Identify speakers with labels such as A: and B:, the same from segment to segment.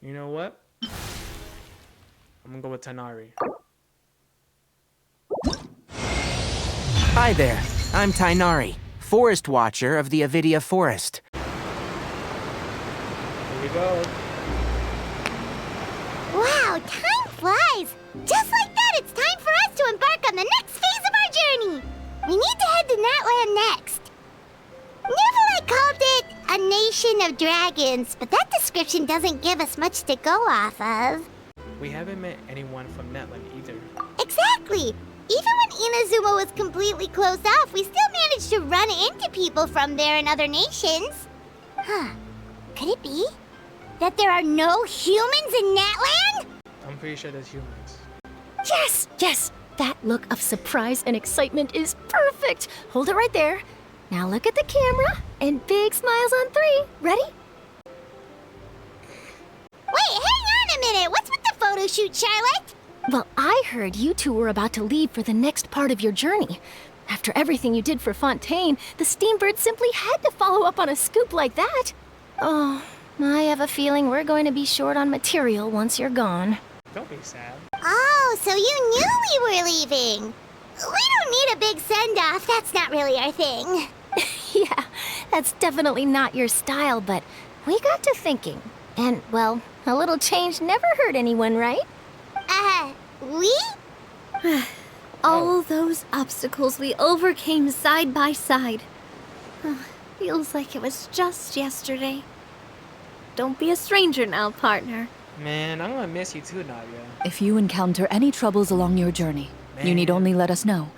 A: You know what? I'm gonna go with Tanari.
B: Hi there, I'm Tainari, Forest Watcher of the Avidia Forest.
A: Here we go.
C: Wow, time flies! Just like that, it's time for us to embark on the next phase of our journey! We need to head to Natlan next. Neverland called it a nation of dragons, but that description doesn't give us much to go off of.
A: We haven't met anyone from Natlan either.
C: Exactly! Even when Inazuma was completely closed off, we still managed to run into people from there and other nations. Huh. Could it be that there are no humans in Natlan?
A: I'm pretty sure there's humans.
D: Yes, yes! That look of surprise and excitement is perfect! Hold it right there. Now look at the camera, and big smiles on 3. Ready?
C: Wait, hang on a minute! What's with the photo shoot, Charlotte?
D: Well, I heard you two were about to leave for the next part of your journey. After everything you did for Fontaine, the Steambird simply had to follow up on a scoop like that. Oh, I have a feeling we're going to be short on material once you're gone.
A: Don't be sad.
C: Oh, so you knew we were leaving. We don't need a big send-off. That's not really our thing.
D: Yeah, that's definitely not your style, but we got to thinking. And, well, a little change never hurt anyone, right?
C: We?
E: All those obstacles we overcame side by side. Feels like it was just yesterday. Don't be a stranger now, partner.
A: Man, I'm gonna miss you too, Nadia.
F: If you encounter any troubles along your journey, you need only let us know,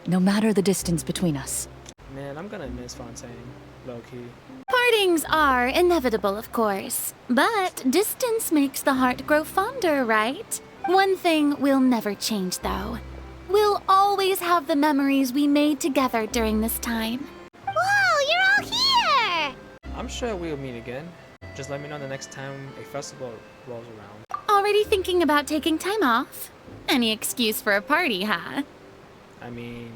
F: no matter the distance between us.
A: Man, I'm gonna miss Fontaine, low-key.
D: Partings are inevitable, of course. But distance makes the heart grow fonder, right? One thing will never change, though. We'll always have the memories we made together during this time.
C: Whoa, you're all here!
A: I'm sure we'll meet again. Just let me know the next time a festival rolls around.
D: Already thinking about taking time off? Any excuse for a party, huh?
A: I mean...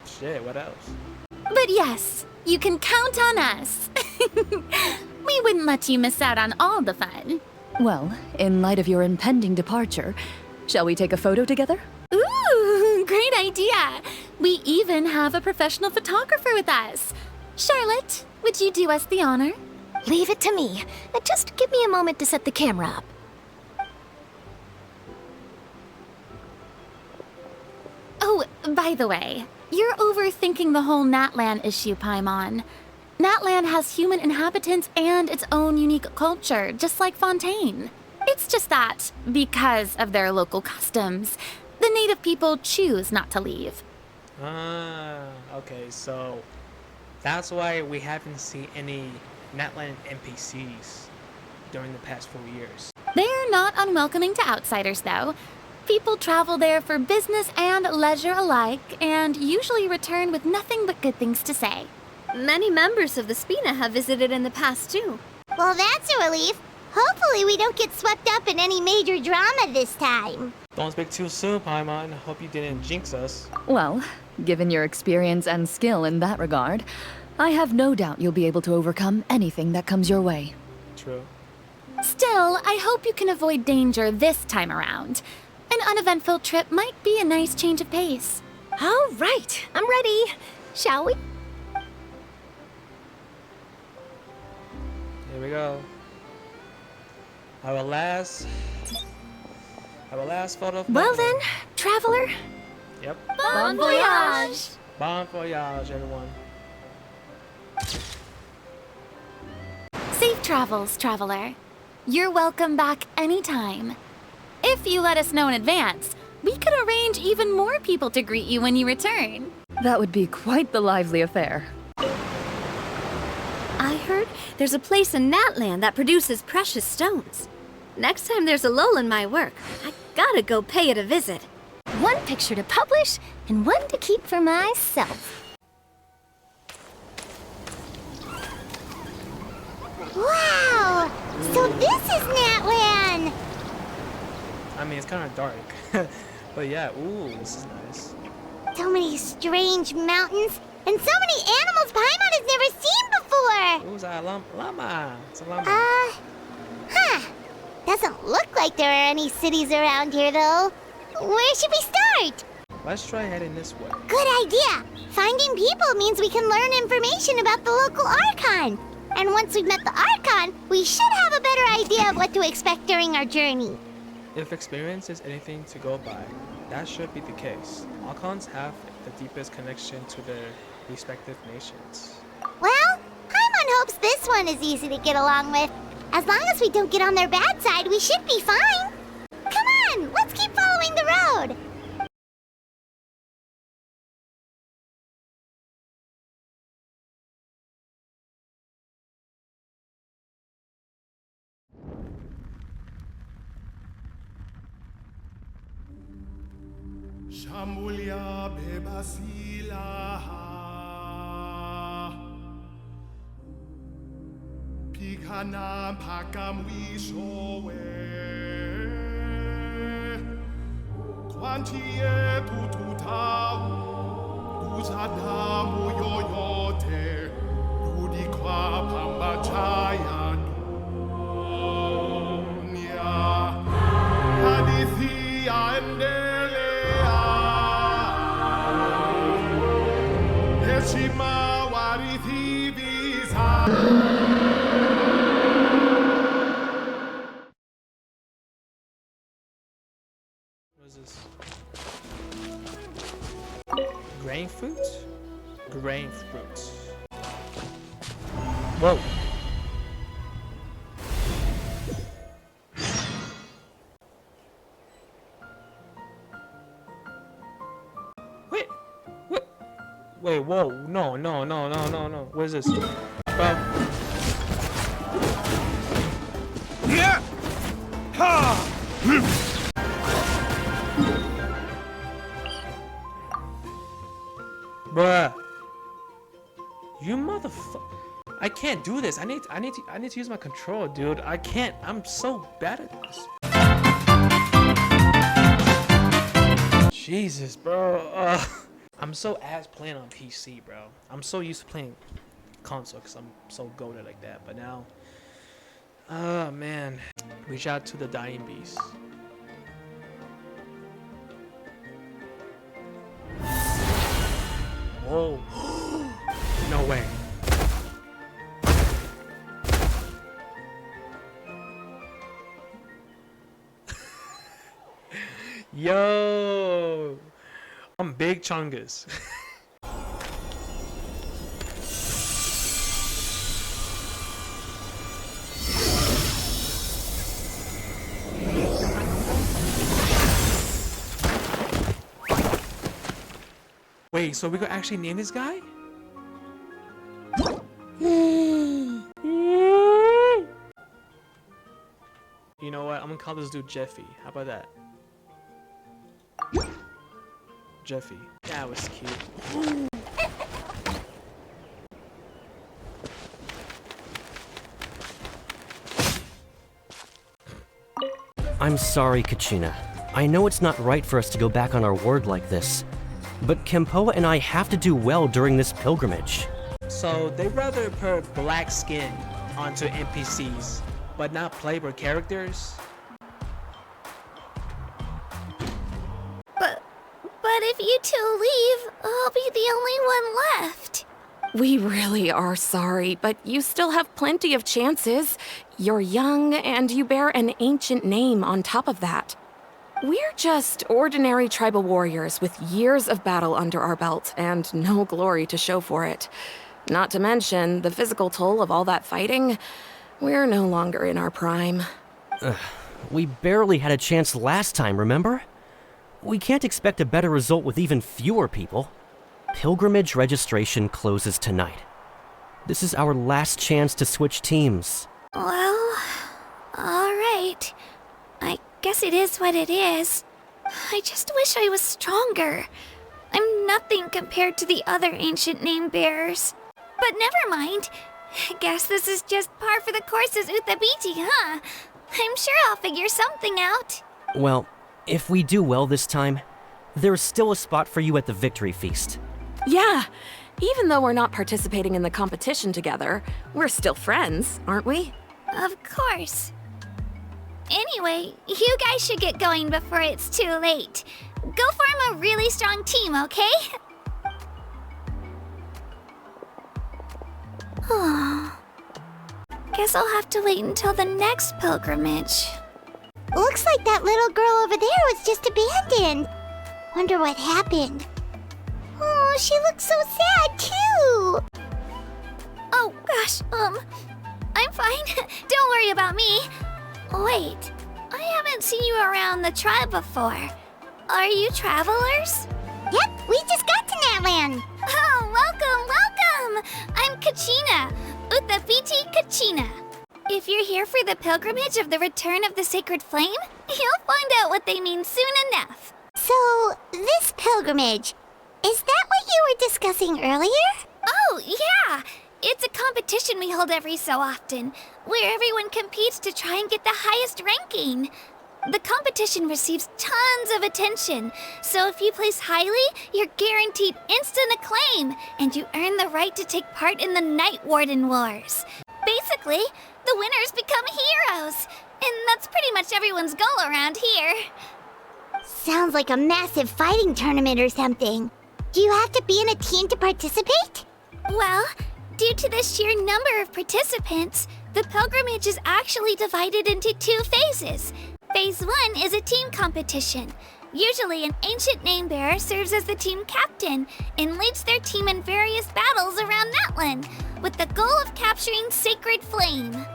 A: shit, what else?
D: But yes, you can count on us. We wouldn't let you miss out on all the fun.
F: Well, in light of your impending departure, shall we take a photo together?
D: Ooh, great idea. We even have a professional photographer with us. Charlotte, would you do us the honor? Leave it to me. Just give me a moment to set the camera up. Oh, by the way, you're overthinking the whole Natlan issue, Paimon. Natlan has human inhabitants and its own unique culture, just like Fontaine. It's just that, because of their local customs, the native people choose not to leave.
A: Okay, so that's why we haven't seen any Natlan NPCs during the past 4 years.
D: They're not unwelcoming to outsiders, though. People travel there for business and leisure alike, and usually return with nothing but good things to say.
E: Many members of the Spina have visited in the past, too.
C: Well, that's a relief. Hopefully we don't get swept up in any major drama this time.
A: Don't speak too soon, Paimon. Hope you didn't jinx us.
F: Well, given your experience and skill in that regard, I have no doubt you'll be able to overcome anything that comes your way.
A: True.
D: Still, I hope you can avoid danger this time around. An uneventful trip might be a nice change of pace. All right, I'm ready. Shall we?
A: Here we go. Our last photo of
D: Well
A: Natlan.
D: then, traveler.
A: Yep.
D: Bon voyage!
A: Bon voyage, everyone.
D: Safe travels, traveler. You're welcome back anytime. If you let us know in advance, we could arrange even more people to greet you when you return.
F: That would be quite the lively affair.
E: I heard there's a place in Natlan that produces precious stones. Next time there's a lull in my work, I gotta go pay it a visit.
D: One picture to publish and one to keep for myself.
C: Wow! So this is Natlan!
A: I mean, it's kind of dark. But yeah, ooh, this is nice.
C: So many strange mountains, and so many animals Paimon has never seen before!
A: Ooh, it's a llama. It's a llama.
C: Huh. Doesn't look like there are any cities around here, though. Where should we start?
A: Let's try heading this way.
C: Good idea. Finding people means we can learn information about the local Archon. And once we've met the Archon, we should have a better idea of what to expect during our journey.
A: If experience is anything to go by, that should be the case. Archons have the deepest connection to their respective nations.
C: Well, Paimon hopes this one is easy to get along with. As long as we don't get on their bad side, we should be fine. Come on, let's keep following the road.
G: Shamulia bebasila Pikana pakamwishowe Kwantie tututau Utadamu yoyote Rudi kwa pambachaya dunia Hadithi yaendelea Heshima warithi visa
A: What is this? Grain fruit? Grain fruit. Whoa. Wait. What? Wait, whoa. No. What is this? Bro. Yeah. Ha. Bruh. You motherfucker. I can't do this. I need to use my control, dude. I can't. I'm so bad at this. Jesus, bro. I'm so ass playing on PC, bro. I'm so used to playing console because I'm so goated like that. But now, oh man. Reach out to the dying beast. Whoa. No way. Yo. I'm big chungus. Wait, so we could actually name this guy? You know what? I'm gonna call this dude Jeffy. How about that? Jeffy. That was cute.
H: I'm sorry, Kachina. I know it's not right for us to go back on our word like this, but Kempoa and I have to do well during this pilgrimage.
A: So they rather put black skin onto NPCs, but not playable characters?
E: But if you two leave, I'll be the only one left.
I: We really are sorry, but you still have plenty of chances. You're young, and you bear an ancient name on top of that. We're just ordinary tribal warriors with years of battle under our belt and no glory to show for it. Not to mention the physical toll of all that fighting. We're no longer in our prime.
H: We barely had a chance last time, remember? We can't expect a better result with even fewer people. Pilgrimage registration closes tonight. This is our last chance to switch teams.
E: Well, alright. I guess it is what it is. I just wish I was stronger. I'm nothing compared to the other ancient name bearers. But never mind. Guess this is just par for the course as Uthabiti, huh? I'm sure I'll figure something out.
H: Well, if we do well this time, there's still a spot for you at the victory feast.
I: Yeah, even though we're not participating in the competition together, we're still friends, aren't we?
E: Of course. Anyway, you guys should get going before it's too late. Go form a really strong team, okay? Guess I'll have to wait until the next pilgrimage.
C: Looks like that little girl over there was just abandoned. Wonder what happened. Oh, she looks so sad too.
E: Oh gosh, I'm fine. Don't worry about me. Wait, I haven't seen you around the tribe before. Are you travelers?
C: Yep, we just got to Natlan.
E: Oh, welcome! I'm Kachina, Uthapiti Kachina. If you're here for the pilgrimage of the return of the sacred flame, you'll find out what they mean soon enough.
C: So, this pilgrimage, is that what you were discussing earlier?
E: Oh, yeah! It's a competition we hold every so often, where everyone competes to try and get the highest ranking. The competition receives tons of attention, so if you place highly, you're guaranteed instant acclaim, and you earn the right to take part in the Night Warden Wars. Basically, the winners become heroes, and that's pretty much everyone's goal around here.
C: Sounds like a massive fighting tournament or something. Do you have to be in a team to participate?
E: Well, due to the sheer number of participants, the pilgrimage is actually divided into 2 phases. Phase 1 is a team competition. Usually, an ancient name bearer serves as the team captain and leads their team in various battles around Natlan, with the goal of capturing Sacred Flame.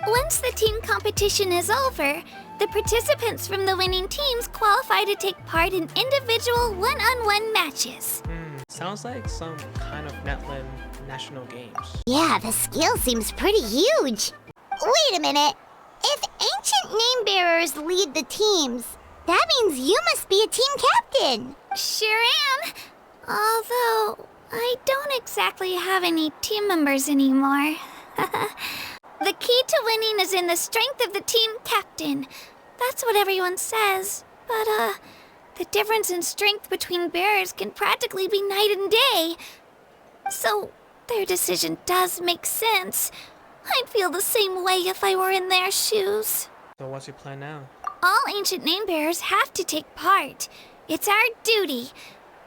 E: Once the team competition is over, the participants from the winning teams qualify to take part in individual one-on-one matches.
A: Sounds like some kind of Natlan national games.
C: Yeah, the scale seems pretty huge. Wait a minute. If ancient name bearers lead the teams, that means you must be a team captain.
E: Sure am. Although, I don't exactly have any team members anymore. The key to winning is in the strength of the team captain. That's what everyone says. But, the difference in strength between bearers can practically be night and day. So, their decision does make sense. I'd feel the same way if I were in their shoes.
A: So what's your plan now?
E: All ancient name bearers have to take part. It's our duty.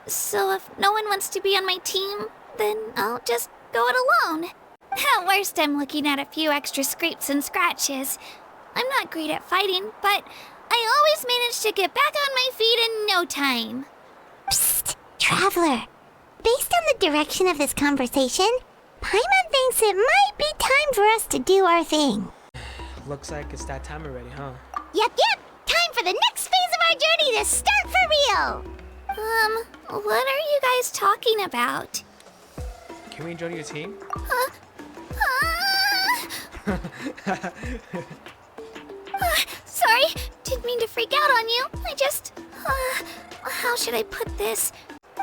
E: So if no one wants to be on my team, then I'll just go it alone. At worst, I'm looking at a few extra scrapes and scratches. I'm not great at fighting, but I always manage to get back on my feet in no time.
C: Psst, Traveler. Based on the direction of this conversation, Paimon thinks it might be time for us to do our thing.
A: Looks like it's that time already, huh?
C: Yep. Time for the next phase of our journey to start for real.
E: What are you guys talking about?
A: Can we join your team?
E: Sorry, didn't mean to freak out on you. I just, how should I put this?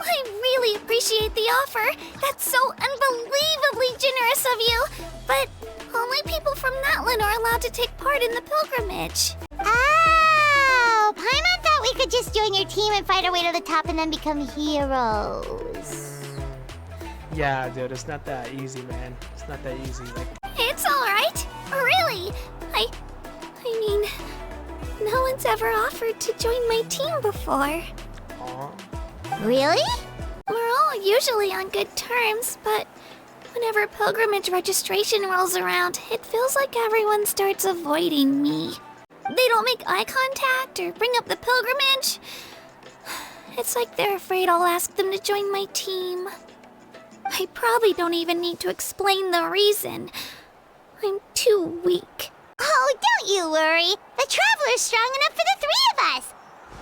E: I really appreciate the offer. That's so unbelievably generous of you. But only people from Natlan are allowed to take part in the pilgrimage.
C: Oh, Paimon thought we could just join your team and fight our way to the top and then become heroes.
A: Yeah, dude, it's not that easy, man. It's not that easy. Like,
E: It's all right. Really. I mean, no one's ever offered to join my team before.
A: aw.
C: Really?
E: We're all usually on good terms, but whenever pilgrimage registration rolls around, it feels like everyone starts avoiding me. They don't make eye contact or bring up the pilgrimage. It's like they're afraid I'll ask them to join my team. I probably don't even need to explain the reason. I'm too weak.
C: Oh, don't you worry. The Traveler's strong enough for the 3 of us.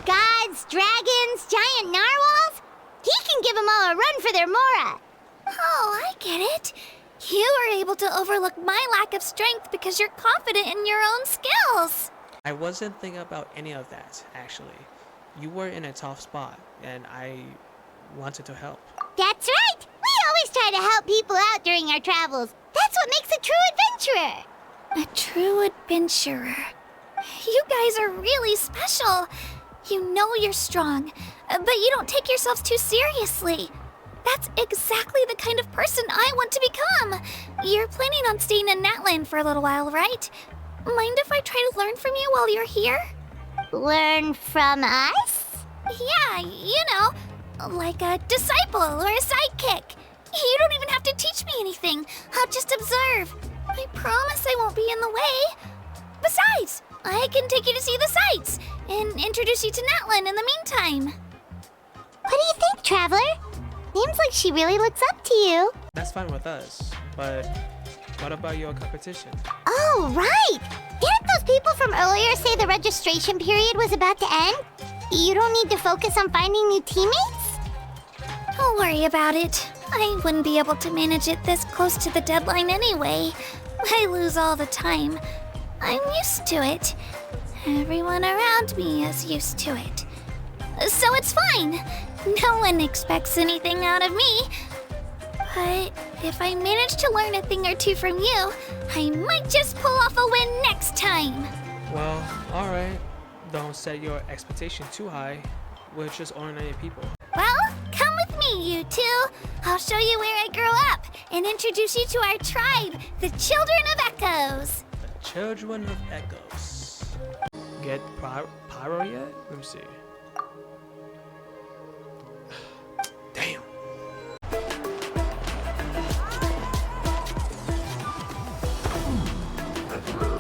C: Gods, dragons, giant narwhals. He can give them all a run for their Mora.
E: Oh, I get it. You were able to overlook my lack of strength because you're confident in your own skills.
A: I wasn't thinking about any of that, actually. You were in a tough spot, and I wanted to help.
C: That's right. We always try to help people out during our travels. That's what makes a true adventurer.
E: A true adventurer. You guys are really special. You know you're strong, but you don't take yourselves too seriously. That's exactly the kind of person I want to become. You're planning on staying in Natlan for a little while, right? Mind if I try to learn from you while you're here?
C: Learn from us?
E: Yeah, you know, like a disciple or a sidekick. You don't even have to teach me anything. I'll just observe. I promise I won't be in the way. Besides, I can take you to see the sights and introduce you to Natlan in the meantime.
C: What do you think, Traveler? Seems like she really looks up to you.
A: That's fine with us, but what about your competition?
C: Oh, right! Didn't those people from earlier say the registration period was about to end? You don't need to focus on finding new teammates?
E: Don't worry about it. I wouldn't be able to manage it this close to the deadline anyway. I lose all the time. I'm used to it. Everyone around me is used to it. So it's fine. No one expects anything out of me. But if I manage to learn a thing or two from you, I might just pull off a win next time.
A: Well, alright. Don't set your expectation too high. We're just ordinary people.
E: Well, come with me, you two. I'll show you where I grew up and introduce you to our tribe, the Children of Echoes.
A: The Children of Echoes. Get pyro yet? Let me see. Damn.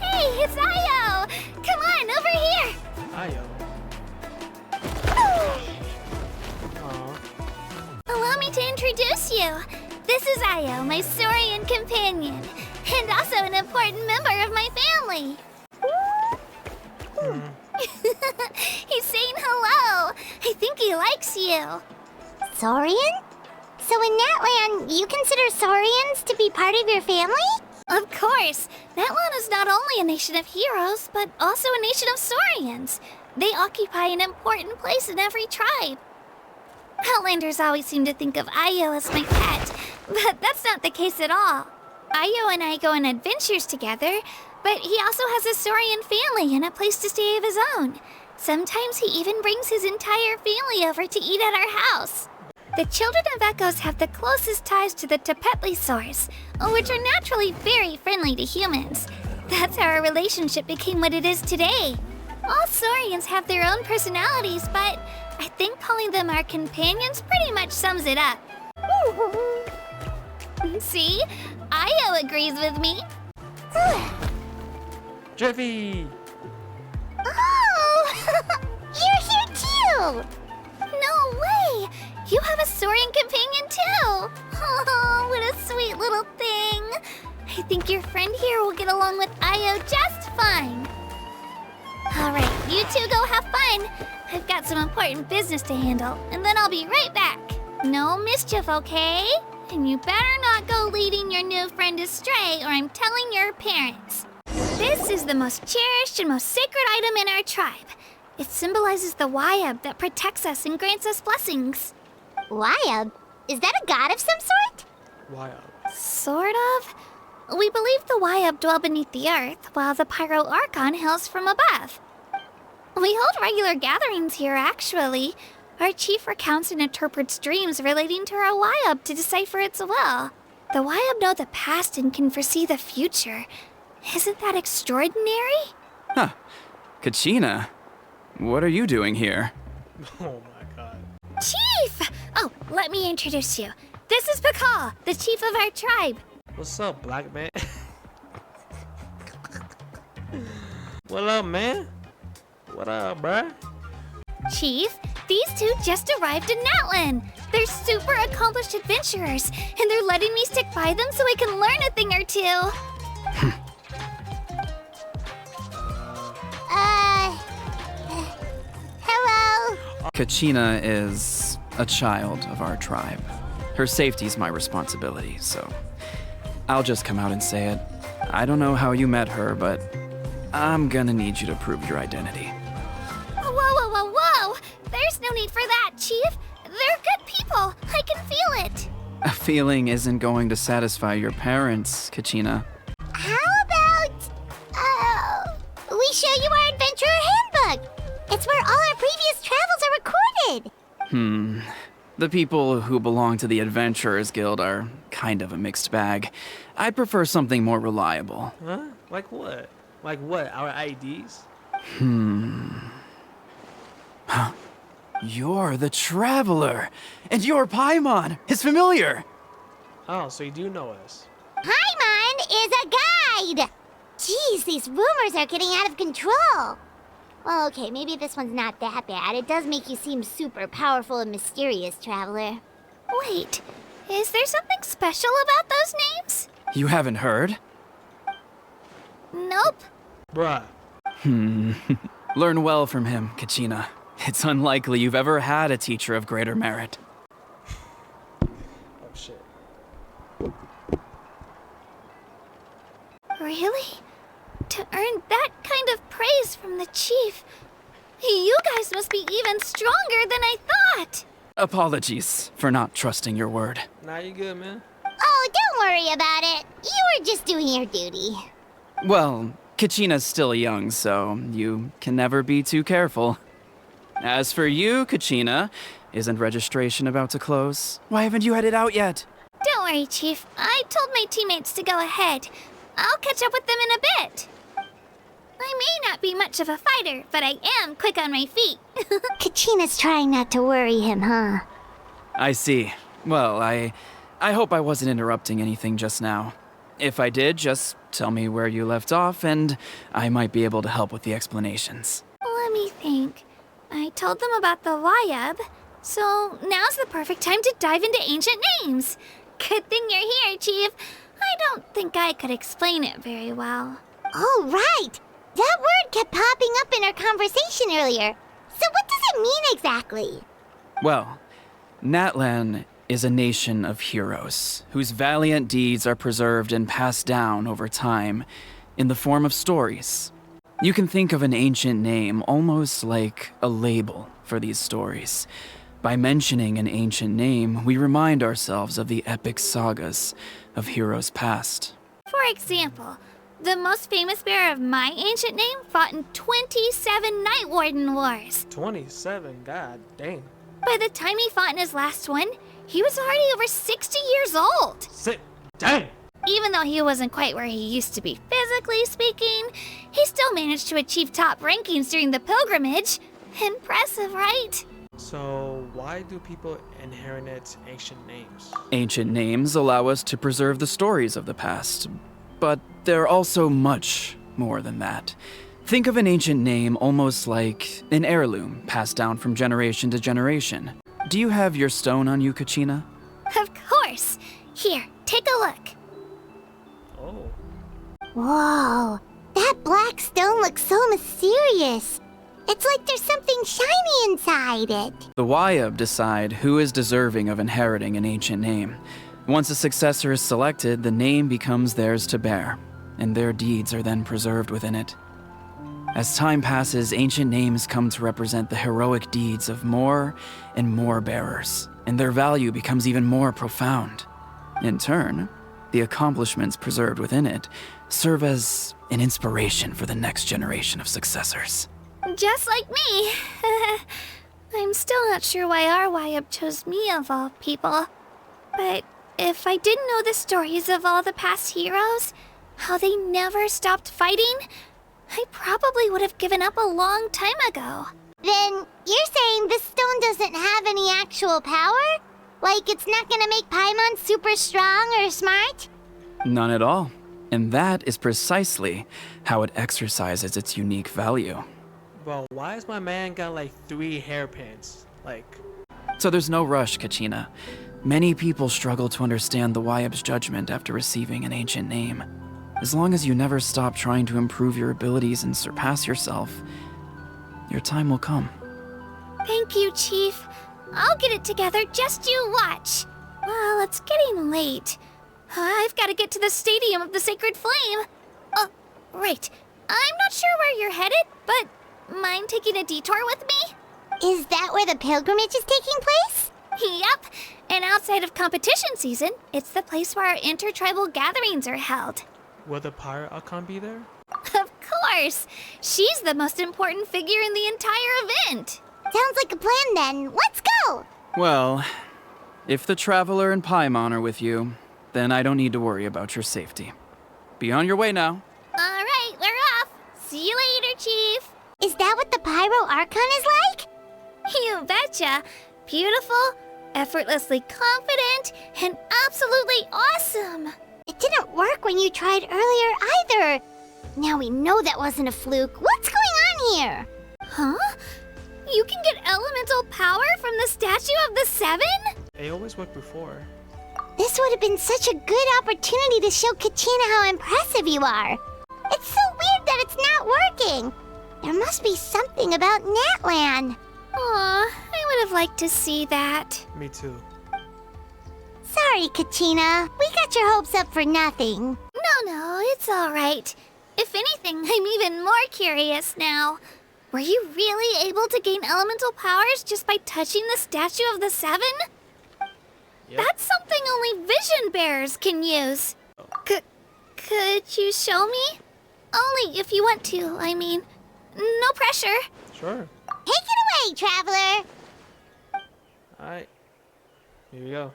E: Hey, it's Ayo! Come on, over here!
A: Ayo. Aw.
E: Allow me to introduce you. This is Ayo, my Saurian companion, and also an important member of my family. He's saying hello. I think he likes you.
C: Saurian? So in Natlan, you consider Saurians to be part of your family?
E: Of course. Natlan is not only a nation of heroes, but also a nation of Saurians. They occupy an important place in every tribe. Outlanders always seem to think of Ayo as my pet, but that's not the case at all. Ayo and I go on adventures together, but he also has a Saurian family and a place to stay of his own. Sometimes he even brings his entire family over to eat at our house. The Children of Echoes have the closest ties to the Tepetlisaurs, which are naturally very friendly to humans. That's how our relationship became what it is today. All Saurians have their own personalities, but I think calling them our companions pretty much sums it up. See? Ayo agrees with me.
A: Jiffy!
C: Oh! You're here too!
E: No way! You have a Saurian companion too! Oh, what a sweet little thing! I think your friend here will get along with Ayo just fine. Alright, you two go have fun. I've got some important business to handle, and then I'll be right back. No mischief, okay? And you better not go leading your new friend astray, or I'm telling your parents. This is the most cherished and most sacred item in our tribe. It symbolizes the Wayab that protects us and grants us blessings.
C: Wayab? Is that a god of some sort?
A: Why?
E: Sort of. We believe the Wayab dwell beneath the earth, while the Pyro Archon hails from above. We hold regular gatherings here, actually. Our chief recounts and interprets dreams relating to our Wayab to decipher its will. The Wayab know the past and can foresee the future. Isn't that extraordinary?
J: Huh. Kachina, what are you doing here?
A: Oh my god.
E: Chief! Oh, let me introduce you. This is Pakal, the chief of our tribe.
A: What's up, black man? What up, man? What up, bruh?
E: Chief, these two just arrived in Natlan. They're super accomplished adventurers, and they're letting me stick by them so I can learn a thing or two.
C: Hello?
J: Kachina is a child of our tribe. Her safety's my responsibility, so I'll just come out and say it. I don't know how you met her, but I'm gonna need you to prove your identity.
E: Whoa, whoa, whoa, whoa! There's no need for that, Chief. They're good people. I can feel it.
J: A feeling isn't going to satisfy your parents, Kachina.
C: How about, we show you our adventurer handbook? It's where all our previous travels are recorded.
J: The people who belong to the Adventurers Guild are kind of a mixed bag. I'd prefer something more reliable.
A: Huh? Like what? Like what? Our IDs?
J: You're the Traveler, and you're Paimon, his familiar.
A: Oh, so you do know us.
C: Paimon is a guide! Jeez, these rumors are getting out of control. Well, okay, maybe this one's not that bad. It does make you seem super powerful and mysterious, Traveler.
E: Wait, is there something special about those names?
J: You haven't heard?
E: Nope.
A: Bruh.
J: Learn well from him, Kachina. It's unlikely you've ever had a teacher of greater merit.
A: Oh, shit.
E: Really? To earn that kind of praise from the chief, you guys must be even stronger than I thought.
J: Apologies for not trusting your word.
A: Nah, you good, man.
C: Oh, don't worry about it. You were just doing your duty.
J: Well, Kachina's still young, so you can never be too careful. As for you, Kachina, isn't registration about to close? Why haven't you headed out yet?
E: Don't worry, Chief. I told my teammates to go ahead. I'll catch up with them in a bit. I may not be much of a fighter, but I am quick on my feet.
C: Kachina's trying not to worry him, huh?
J: I see. Well, I hope I wasn't interrupting anything just now. If I did, just tell me where you left off, and I might be able to help with the explanations.
E: Let me think. I told them about the Wayab, so now's the perfect time to dive into ancient names. Good thing you're here, Chief. I don't think I could explain it very well.
C: Oh, right! That word kept popping up in our conversation earlier. So what does it mean exactly?
J: Well, Natlan is a nation of heroes whose valiant deeds are preserved and passed down over time in the form of stories. You can think of an ancient name almost like a label for these stories. By mentioning an ancient name, we remind ourselves of the epic sagas of heroes past.
E: For example, the most famous bearer of my ancient name fought in 27 Night Warden Wars.
A: 27, god dang.
E: By the time he fought in his last one, he was already over 60 years old.
A: Dang!
E: Even though he wasn't quite where he used to be physically speaking, he still managed to achieve top rankings during the pilgrimage. Impressive, right?
A: So, why do people inherit ancient names?
J: Ancient names allow us to preserve the stories of the past, but they're also much more than that. Think of an ancient name almost like an heirloom passed down from generation to generation. Do you have your stone on you, Kachina?
E: Of course. Here, take a look.
A: Oh.
C: Whoa, that black stone looks so mysterious. It's like there's something shiny inside it.
J: The Wayab decide who is deserving of inheriting an ancient name. Once a successor is selected, the name becomes theirs to bear, and their deeds are then preserved within it. As time passes, ancient names come to represent the heroic deeds of more and more bearers, and their value becomes even more profound. In turn, the accomplishments preserved within it serve as an inspiration for the next generation of successors.
E: Just like me. I'm still not sure why our Wayab chose me of all people. But if I didn't know the stories of all the past heroes, how they never stopped fighting, I probably would have given up a long time ago.
C: Then you're saying this stone doesn't have any actual power? Like it's not gonna make Paimon super strong or smart?
J: None at all. And that is precisely how it exercises its unique value.
A: Bro, why is my man got like 3 hairpins? Like...
J: So there's no rush, Kachina. Many people struggle to understand the Wayab's judgment after receiving an ancient name. As long as you never stop trying to improve your abilities and surpass yourself, your time will come.
E: Thank you, Chief. I'll get it together, just you watch. Well, it's getting late. I've got to get to the Stadium of the Sacred Flame. Oh, right. I'm not sure where you're headed, but mind taking a detour with me?
C: Is that where the pilgrimage is taking place?
E: Yep. And outside of competition season, it's the place where our intertribal gatherings are held.
A: Will the pirate Akon be there?
E: Of course. She's the most important figure in the entire event.
C: Sounds like a plan then. Let's go!
J: Well, if the Traveler and Paimon are with you, then I don't need to worry about your safety. Be on your way now.
E: All right, we're off. See you later, Chief.
C: Is that what the Pyro Archon is like?
E: You betcha. Beautiful, effortlessly confident, and absolutely awesome.
C: It didn't work when you tried earlier either. Now we know that wasn't a fluke. What's going on here?
E: Huh? You can get elemental power from the Statue of the Seven?
A: It always worked before.
C: This would have been such a good opportunity to show Katina how impressive you are. It's so weird that it's not working. There must be something about Natlan.
E: Aw, I would have liked to see that.
A: Me too.
C: Sorry, Katina. We got your hopes up for nothing.
E: No, it's all right. If anything, I'm even more curious now. Were you really able to gain elemental powers just by touching the Statue of the Seven?
A: Yep.
E: That's something only vision bearers can use. Could you show me? Only if you want to, I mean. No pressure.
A: Sure.
C: Take it away, Traveler.
A: Alright. Here we go.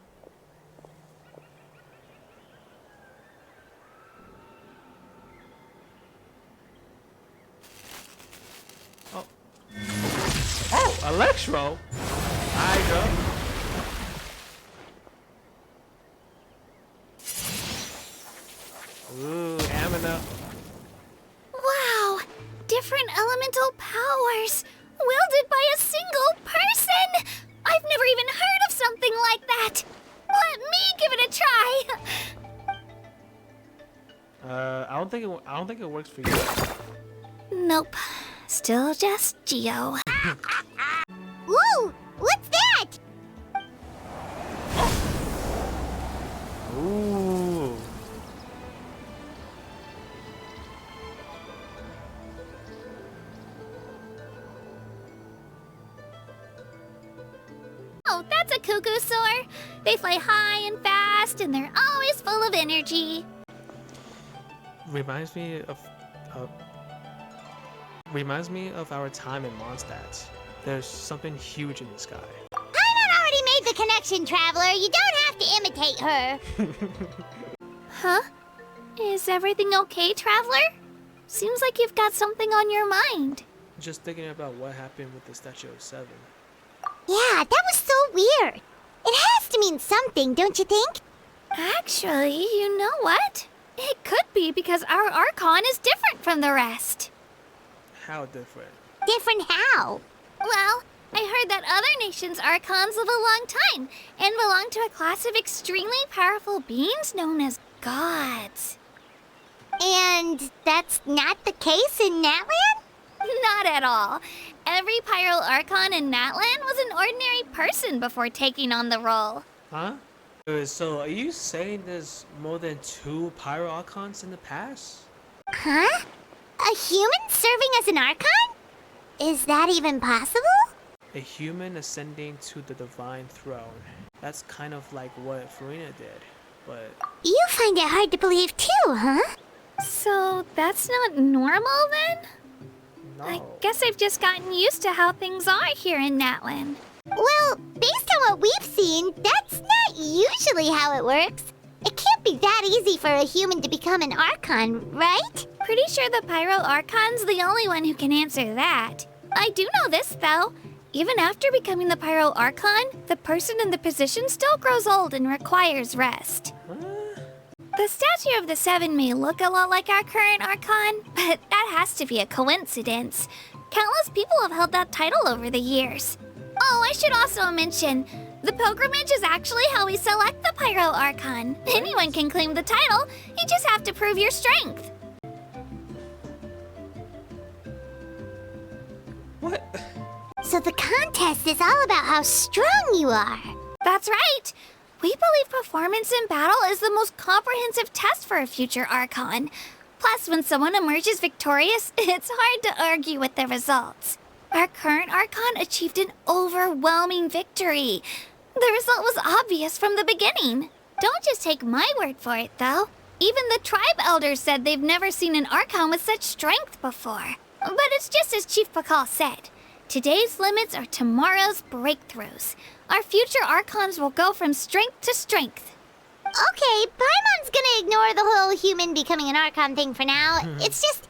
A: Oh. Oh, Electro? Alright, go. Ooh, Amina.
E: Wow! Different elemental powers, wielded by a single person! I've never even heard of something like that! Let me give it a try!
A: I don't think it works for you.
E: Nope. Still just Geo.
C: Whoa! What's that?
A: Ooh.
E: Oh, that's a cuckoo soar. They fly high and fast, and they're always full of energy.
A: Reminds me of our time in Mondstadt. There's something huge in the sky.
C: Paimon already made the connection, Traveler. You don't have to imitate her.
E: Huh? Is everything okay, Traveler? Seems like you've got something on your mind.
A: Just thinking about what happened with the Statue of Seven.
C: Yeah, that was so weird. It has to mean something, don't you think?
E: Actually, you know what? It could be because our Archon is different from the rest.
A: How different?
C: Different how?
E: Well, I heard that other nations' Archons live a long time and belong to a class of extremely powerful beings known as gods.
C: And that's not the case in Natlan?
E: Not at all. Every Pyro Archon in Natlan was an ordinary person before taking on the role.
A: Huh? So are you saying there's more than 2 Pyro Archons in the past?
C: Huh? A human serving as an Archon? Is that even possible?
A: A human ascending to the divine throne. That's kind of like what Farina did, but...
C: You find it hard to believe too, huh?
E: So that's not normal then?
A: No.
E: I guess I've just gotten used to how things are here in Natlan.
C: Well, based on what we've seen, that's not usually how it works. It can't be that easy for a human to become an Archon, right?
E: Pretty sure the Pyro Archon's the only one who can answer that. I do know this, though. Even after becoming the Pyro Archon, the person in the position still grows old and requires rest. The Statue of the Seven may look a lot like our current Archon, but that has to be a coincidence. Countless people have held that title over the years. Oh, I should also mention, the pilgrimage is actually how we select the Pyro Archon. Anyone can claim the title, you just have to prove your strength.
A: What?
C: So the contest is all about how strong you are.
E: That's right. We believe performance in battle is the most comprehensive test for a future Archon. Plus, when someone emerges victorious, it's hard to argue with the results. Our current Archon achieved an overwhelming victory. The result was obvious from the beginning. Don't just take my word for it, though. Even the tribe elders said they've never seen an Archon with such strength before. But it's just as Chief Pakal said. Today's limits are tomorrow's breakthroughs. Our future Archons will go from strength to strength.
C: Okay, Paimon's gonna ignore the whole human becoming an Archon thing for now. It's just,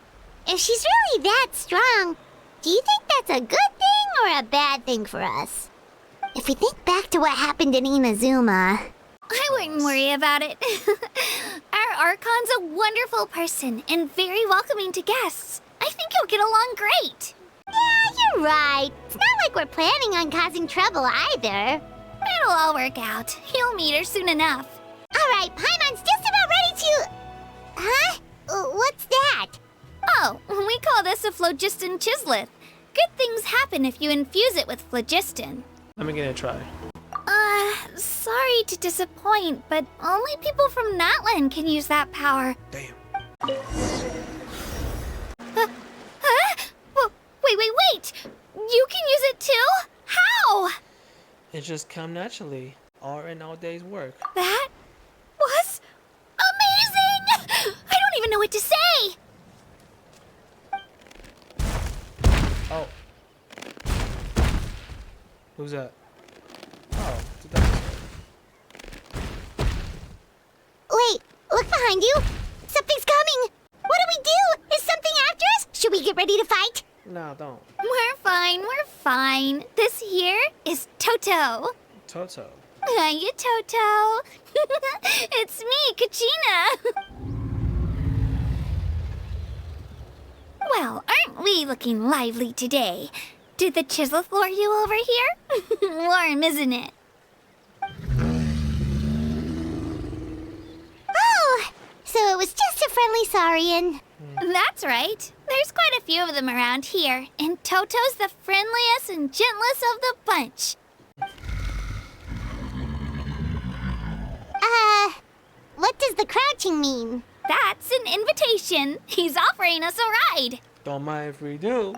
C: if she's really that strong, do you think that's a good thing or a bad thing for us? If we think back to what happened in Inazuma...
E: I wouldn't worry about it. Our Archon's a wonderful person and very welcoming to guests. I think he'll get along great.
C: Yeah, you're right. It's not like we're planning on causing trouble either.
E: It'll all work out. He'll meet her soon enough.
C: Alright, Paimon's just about ready to... Huh? What's that?
E: Oh, we call this a phlogiston chisleth. Good things happen if you infuse it with phlogiston.
A: Let me get a try.
E: Sorry to disappoint, but only people from Natlan can use that power.
A: Damn.
E: Wait! You can use it too? How?
A: It just come naturally. All in all day's work.
E: That was amazing! I don't even know what to say!
A: Oh. Who's that? Oh, it's a dinosaur.
C: Wait, look behind you. Something's coming. What do we do? Is something after us? Should we get ready to fight?
A: No, don't.
E: We're fine. This here is Toto.
A: Toto.
E: Hiya, Toto. It's me, Kachina. Well, aren't we looking lively today? Did the Chisleth lure you over here? Warm, isn't it?
C: Oh, so it was just a friendly Saurian.
E: That's right. There's quite a few of them around here, and Toto's the friendliest and gentlest of the bunch.
C: What does the crouching mean?
E: That's an invitation. He's offering us a ride.
A: Don't mind if we do.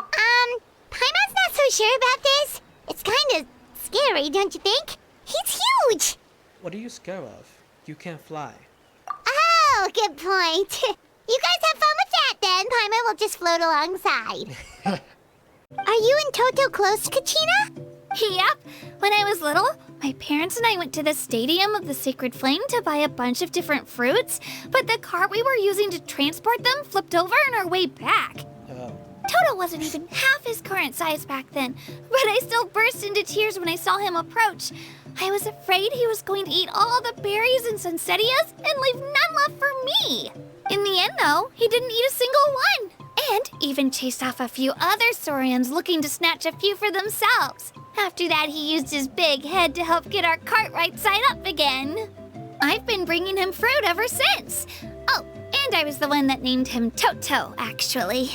C: Paimon's not so sure about this. It's kind of scary, don't you think? He's huge.
A: What are you scared of? You can't fly.
C: Oh, good point. You guys have fun with that then. Paimon will just float alongside. Are you and Toto close to Kachina?
E: Yep. When I was little, my parents and I went to the Stadium of the Sacred Flame to buy a bunch of different fruits, but the cart we were using to transport them flipped over on our way back.
A: Oh.
E: Toto wasn't even half his current size back then, but I still burst into tears when I saw him approach. I was afraid he was going to eat all the berries and sunsettias and leave none left for me. In the end, though, he didn't eat a single one, and even chased off a few other Saurians looking to snatch a few for themselves. After that, he used his big head to help get our cart right side up again. I've been bringing him fruit ever since. Oh, and I was the one that named him Toto, actually.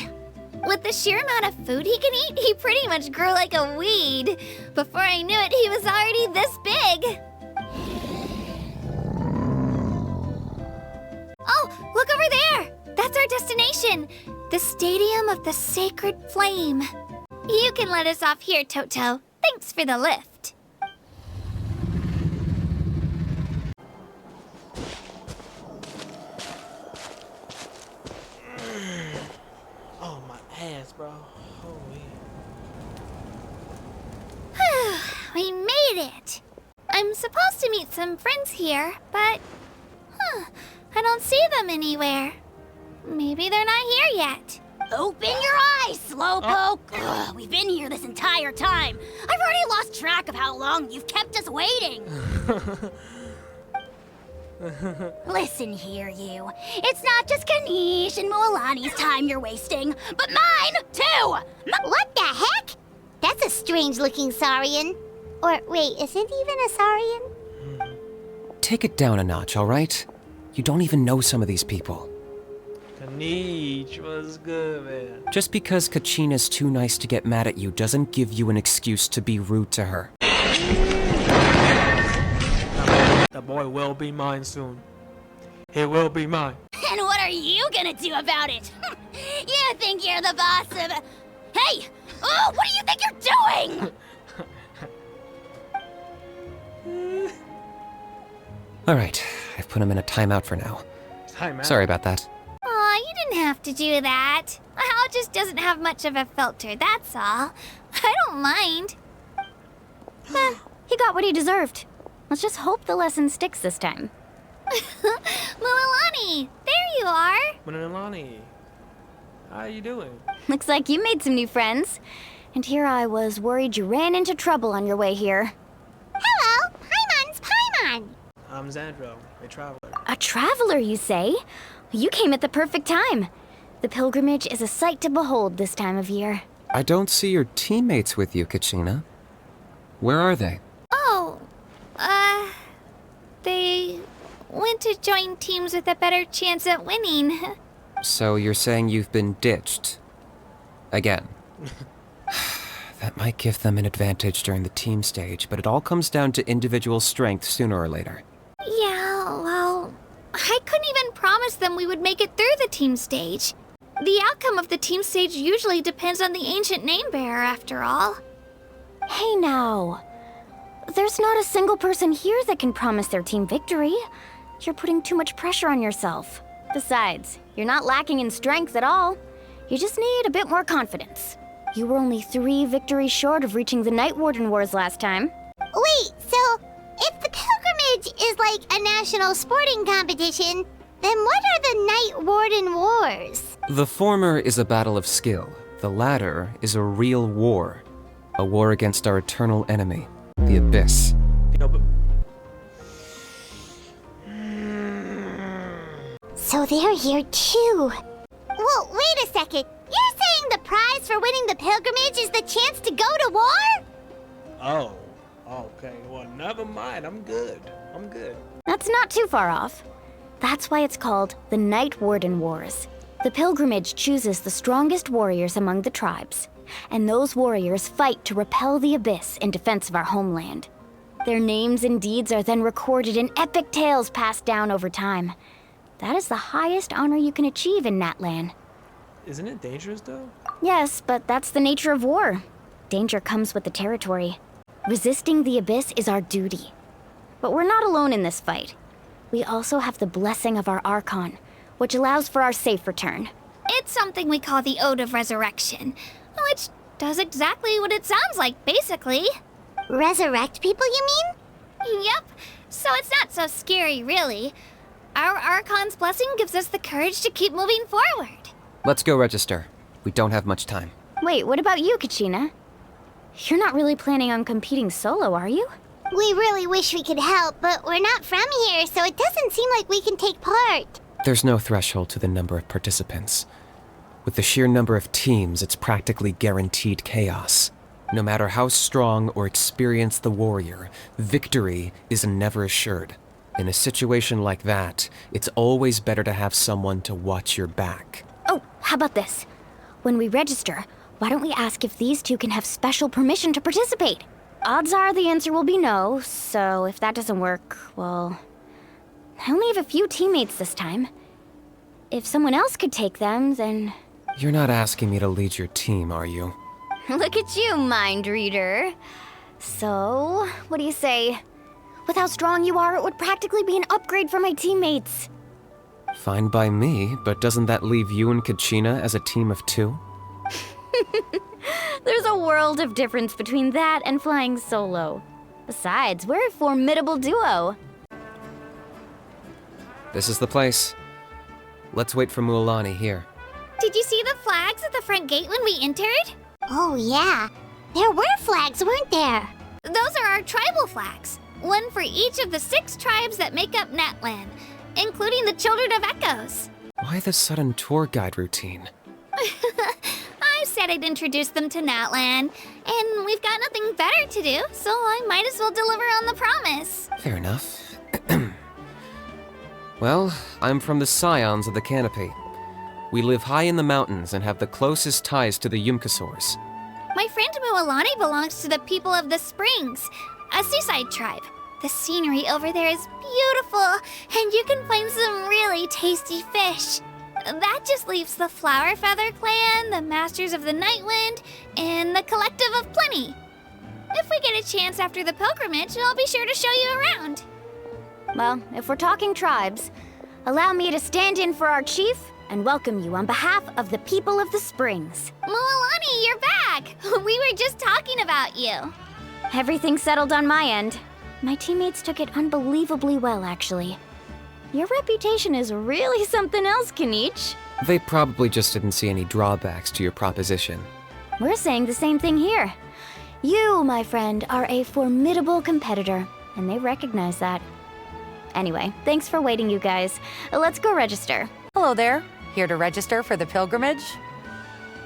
E: With the sheer amount of food he can eat, he pretty much grew like a weed. Before I knew it, he was already this big. Oh, look over there! That's our destination, the Stadium of the Sacred Flame. You can let us off here, Toto. Thanks for the lift.
A: Oh, my ass, bro. Holy.
E: We made it. I'm supposed to meet some friends here, but I don't see them anywhere. Maybe they're not here yet.
C: Open your eyes, Slowpoke. Ugh, we've been here this entire time. I've already lost track of how long you've kept us waiting. Listen here, you. It's not just Kanish and Moalani's time you're wasting, but mine, too! What the heck? That's a strange-looking Saurian. Or, wait, is it even a Saurian?
B: Take it down a notch, all right? You don't even know some of these people.
A: Kanish, what's good, man?
B: Just because Kachina's too nice to get mad at you doesn't give you an excuse to be rude to her.
A: The boy will be mine soon. He will be mine.
C: And what are you gonna do about it? You think you're the boss of... Hey! Oh, what do you think you're doing?
B: All right, I've put him in a timeout for now.
A: Hi, man.
B: Sorry about that.
E: Aw, you didn't have to do that. Hal just doesn't have much of a filter, that's all. I don't mind.
K: He got what he deserved. Let's just hope the lesson sticks this time.
E: Mualani, there you are.
A: Melanin. How you doing?
K: Looks like you made some new friends. And here I was worried you ran into trouble on your way here.
C: Hello, Paimon's Paimon.
A: I'm Xandro, a traveler.
K: A traveler, you say? You came at the perfect time. The pilgrimage is a sight to behold this time of year.
L: I don't see your teammates with you, Kachina. Where are they?
E: Oh, they went to join teams with a better chance at winning.
L: So you're saying you've been ditched? Again. That might give them an advantage during the team stage, but it all comes down to individual strength sooner or later.
E: Yeah, well, I couldn't even promise them we would make it through the team stage. The outcome of the team stage usually depends on the ancient name bearer, after all.
K: Hey now. There's not a single person here that can promise their team victory. You're putting too much pressure on yourself. Besides, you're not lacking in strength at all. You just need a bit more confidence. You were only 3 victories short of reaching the Night Warden Wars last time.
C: Wait, so if the pilgrimage is like a national sporting competition, then what are the Night Warden Wars?
L: The former is a battle of skill. The latter is a real war. A war against our eternal enemy, the Abyss.
A: Yo, but
C: So they're here too. Well, wait a second. You're saying the prize for winning the pilgrimage is the chance to go to war?
A: oh, okay. Well, never mind. I'm good.
K: That's not too far off. That's why it's called the Night Warden Wars. The pilgrimage chooses the strongest warriors among the tribes, and those warriors fight to repel the Abyss in defense of our homeland. Their names and deeds are then recorded in epic tales passed down over time. That is the highest honor you can achieve in Natlan.
A: Isn't it dangerous though?
K: Yes, but that's the nature of war. Danger comes with the territory. Resisting the Abyss is our duty. But we're not alone in this fight. We also have the blessing of our Archon, which allows for our safe return.
E: It's something we call the Ode of Resurrection, which does exactly what it sounds like, basically.
C: Resurrect people, you mean?
E: Yep, so it's not so scary, really. Our Archon's blessing gives us the courage to keep moving forward.
L: Let's go register. We don't have much time.
K: Wait, what about you, Kachina? You're not really planning on competing solo, are you?
C: We really wish we could help, but we're not from here, so it doesn't seem like we can take part.
L: There's no threshold to the number of participants. With the sheer number of teams, it's practically guaranteed chaos. No matter how strong or experienced the warrior, victory is never assured. In a situation like that, it's always better to have someone to watch your back.
K: Oh, how about this? When we register, why don't we ask if these two can have special permission to participate? Odds are the answer will be no, so if that doesn't work, well... I only have a few teammates this time. If someone else could take them, then...
L: You're not asking me to lead your team, are you?
K: Look at you, mind reader. So, what do you say? With how strong you are, it would practically be an upgrade for my teammates.
L: Fine by me, but doesn't that leave you and Kachina as a team of 2?
K: There's a world of difference between that and flying solo. Besides, we're a formidable duo.
L: This is the place. Let's wait for Melanin here.
E: Did you see the flags at the front gate when we entered?
C: Oh yeah, there were flags, weren't there?
E: Those are our tribal flags. One for each of the 6 tribes that make up Natlan, including the Children of Echoes.
L: Why the sudden tour guide routine?
E: I said I'd introduce them to Natlan, and we've got nothing better to do, so I might as well deliver on the promise.
L: Fair enough. Well, I'm from the Scions of the Canopy. We live high in the mountains and have the closest ties to the Yumkasaurs.
E: My friend Mualani belongs to the people of the Springs, a seaside tribe. The scenery over there is beautiful, and you can find some really tasty fish. That just leaves the Flower Feather Clan, the Masters of the Nightwind, and the Collective of Plenty. If we get a chance after the pilgrimage, I'll be sure to show you around.
K: Well, if we're talking tribes, allow me to stand in for our chief and welcome you on behalf of the people of the Springs.
E: Mualani, you're back! We were just talking about you.
K: Everything's settled on my end. My teammates took it unbelievably well, actually. Your reputation is really something else, Kanich.
L: They probably just didn't see any drawbacks to your proposition.
K: We're saying the same thing here. You, my friend, are a formidable competitor, and they recognize that. Anyway, thanks for waiting, you guys. Let's go register.
M: Hello there. Here to register for the pilgrimage?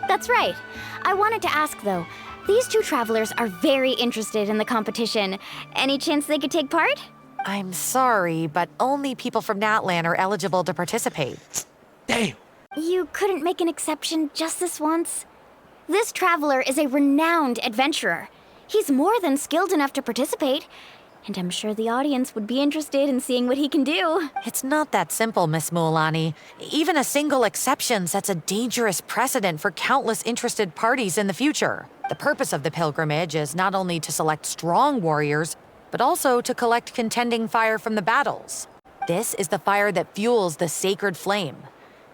K: That's right. I wanted to ask, though. These two travelers are very interested in the competition. Any chance they could take part?
M: I'm sorry, but only people from Natlan are eligible to participate.
A: Damn.
K: You couldn't make an exception just this once? This traveler is a renowned adventurer. He's more than skilled enough to participate, and I'm sure the audience would be interested in seeing what he can do.
M: It's not that simple, Miss Mulani. Even a single exception sets a dangerous precedent for countless interested parties in the future. The purpose of the pilgrimage is not only to select strong warriors, but also to collect contending fire from the battles. This is the fire that fuels the sacred flame.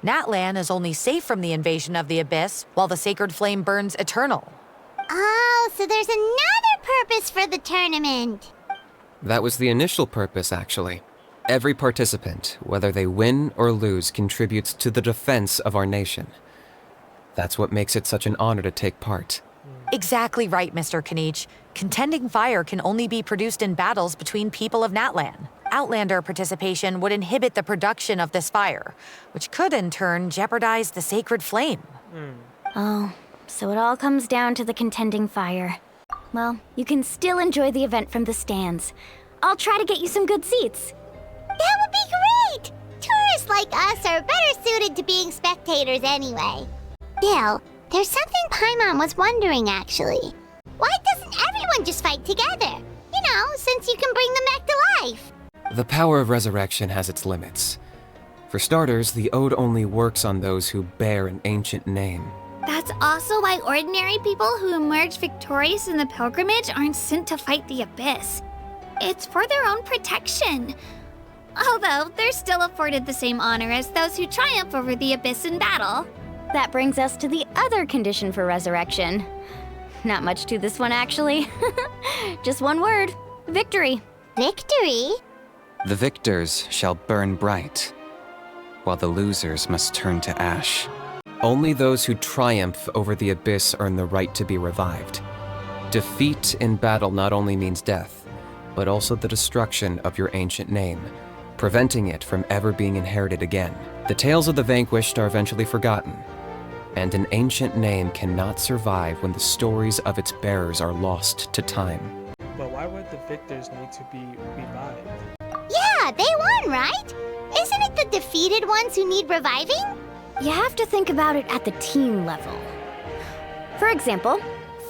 M: Natlan is only safe from the invasion of the Abyss, while the sacred flame burns eternal.
C: Oh, so there's another purpose for the tournament.
L: That was the initial purpose, actually. Every participant, whether they win or lose, contributes to the defense of our nation. That's what makes it such an honor to take part.
M: Exactly right, Mr. Kanich. Contending fire can only be produced in battles between people of Natlan. Outlander participation would inhibit the production of this fire, which could in turn jeopardize the sacred flame.
K: Oh, so it all comes down to the contending fire. Well, you can still enjoy the event from the stands. I'll try to get you some good seats.
C: That would be great! Tourists like us are better suited to being spectators anyway. Still, there's something Paimon was wondering, actually. Why doesn't everyone just fight together? You know, since you can bring them back to life.
L: The power of resurrection has its limits. For starters, the ode only works on those who bear an ancient name.
E: That's also why ordinary people who emerge victorious in the pilgrimage aren't sent to fight the Abyss. It's for their own protection. Although, they're still afforded the same honor as those who triumph over the Abyss in battle.
K: That brings us to the other condition for resurrection. Not much to this one, actually. Just one word. Victory.
C: Victory?
J: The victors shall burn bright, while the losers must turn to ash.
L: Only those who triumph over the Abyss earn the right to be revived. Defeat in battle not only means death, but also the destruction of your ancient name, preventing it from ever being inherited again. The tales of the vanquished are eventually forgotten, and an ancient name cannot survive when the stories of its bearers are lost to time.
A: But why would the victors need to be revived?
C: Yeah, they won, right? Isn't it the defeated ones who need reviving?
K: You have to think about it at the team level. For example,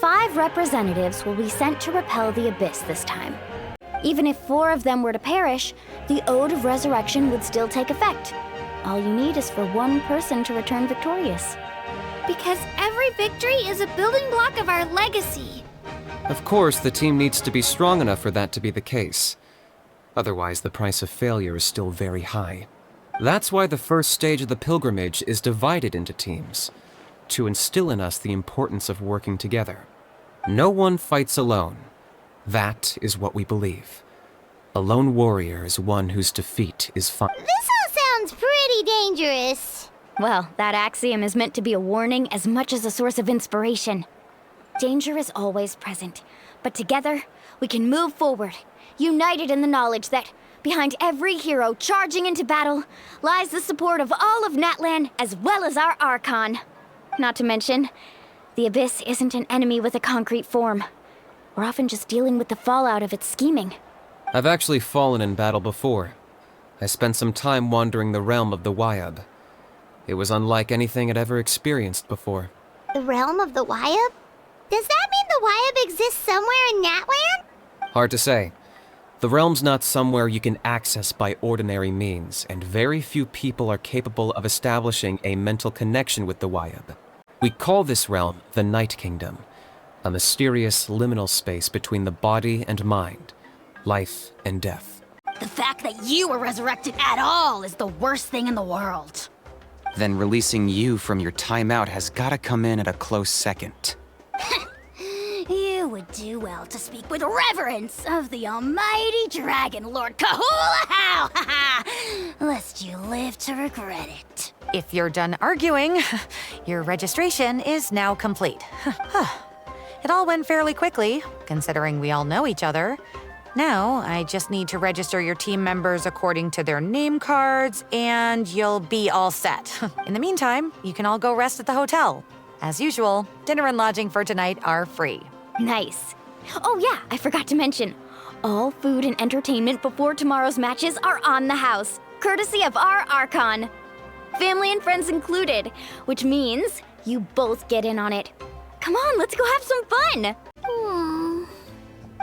K: 5 representatives will be sent to repel the Abyss this time. Even if 4 of them were to perish, the Ode of Resurrection would still take effect. All you need is for 1 person to return victorious.
E: Because every victory is a building block of our legacy.
L: Of course, the team needs to be strong enough for that to be the case. Otherwise, the price of failure is still very high. That's why the first stage of the pilgrimage is divided into teams, to instill in us the importance of working together. No one fights alone. That is what we believe. A lone warrior is one whose defeat is final.
C: This all sounds pretty dangerous.
K: Well, that axiom is meant to be a warning as much as a source of inspiration. Danger is always present, but together, we can move forward, united in the knowledge that behind every hero charging into battle lies the support of all of Natlan as well as our Archon. Not to mention, the Abyss isn't an enemy with a concrete form. We're often just dealing with the fallout of its scheming.
L: I've actually fallen in battle before. I spent some time wandering the realm of the Wyab. It was unlike anything I'd ever experienced before.
C: The realm of the Wyab? Does that mean the Wyab exists somewhere in Natlan?
L: Hard to say. The realm's not somewhere you can access by ordinary means, and very few people are capable of establishing a mental connection with the Wyab. We call this realm the Night Kingdom, a mysterious liminal space between the body and mind, life and death.
N: The fact that you were resurrected at all is the worst thing in the world.
J: Then releasing you from your timeout has gotta come in at a close second.
N: You would do well to speak with reverence of the almighty Dragon Lord Kahula How, lest you live to regret it.
M: If you're done arguing, your registration is now complete. It all went fairly quickly, considering we all know each other. Now, I just need to register your team members according to their name cards, and you'll be all set. In the meantime, you can all go rest at the hotel. As usual, dinner and lodging for tonight are free.
K: Nice. Oh yeah, I forgot to mention. All food and entertainment before tomorrow's matches are on the house, courtesy of our Archon. Family and friends included, which means you both get in on it. Come on, let's go have some fun!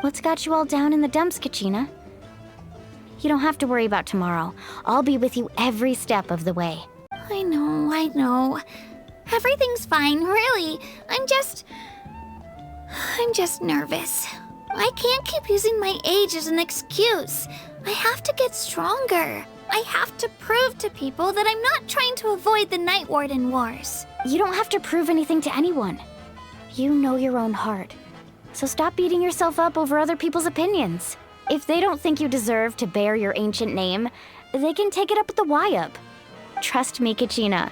K: What's got you all down in the dumps, Kachina? You don't have to worry about tomorrow. I'll be with you every step of the way.
E: I know. Everything's fine, really. I'm just nervous. I can't keep using my age as an excuse. I have to get stronger. I have to prove to people that I'm not trying to avoid the Night Warden Wars.
K: You don't have to prove anything to anyone. You know your own heart. So stop beating yourself up over other people's opinions. If they don't think you deserve to bear your ancient name, they can take it up with the Wyub. Trust me, Kachina.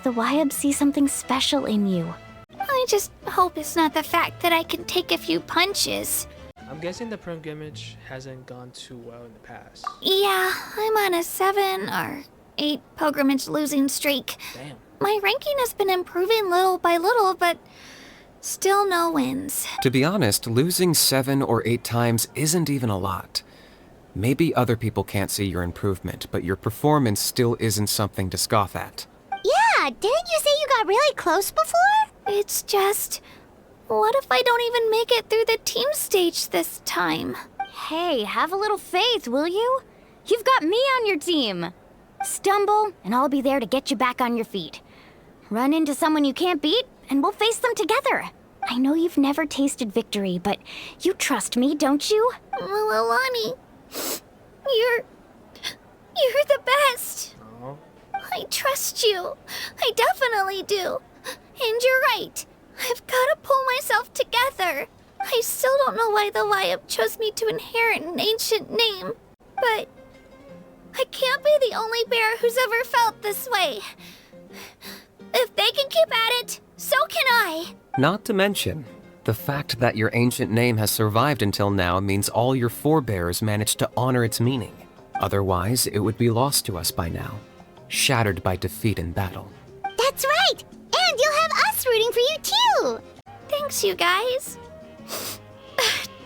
K: The Wyub see something special in you.
E: I just hope it's not the fact that I can take a few punches.
A: I'm guessing the pilgrimage hasn't gone too well in the past.
E: Yeah, I'm on a 7 or 8 pilgrimage losing streak.
A: Damn.
E: My ranking has been improving little by little, but still no wins.
L: To be honest, losing 7 or 8 times isn't even a lot. Maybe other people can't see your improvement, but your performance still isn't something to scoff at.
C: Yeah, didn't you say you got really close before?
E: It's just, what if I don't even make it through the team stage this time?
K: Hey, have a little faith, will you? You've got me on your team. Stumble, and I'll be there to get you back on your feet. Run into someone you can't beat, and we'll face them together. I know you've never tasted victory, but you trust me, don't you?
E: Melanin, you're the best.
A: Oh.
E: I trust you. I definitely do. And you're right. I've got to pull myself together. I still don't know why the Wyub chose me to inherit an ancient name, but I can't be the only bear who's ever felt this way. If they can keep at it, so can I.
L: Not to mention, the fact that your ancient name has survived until now means all your forebears managed to honor its meaning. Otherwise, it would be lost to us by now, shattered by defeat in battle.
C: That's right! And you'll have us rooting for you too!
E: Thanks, you guys.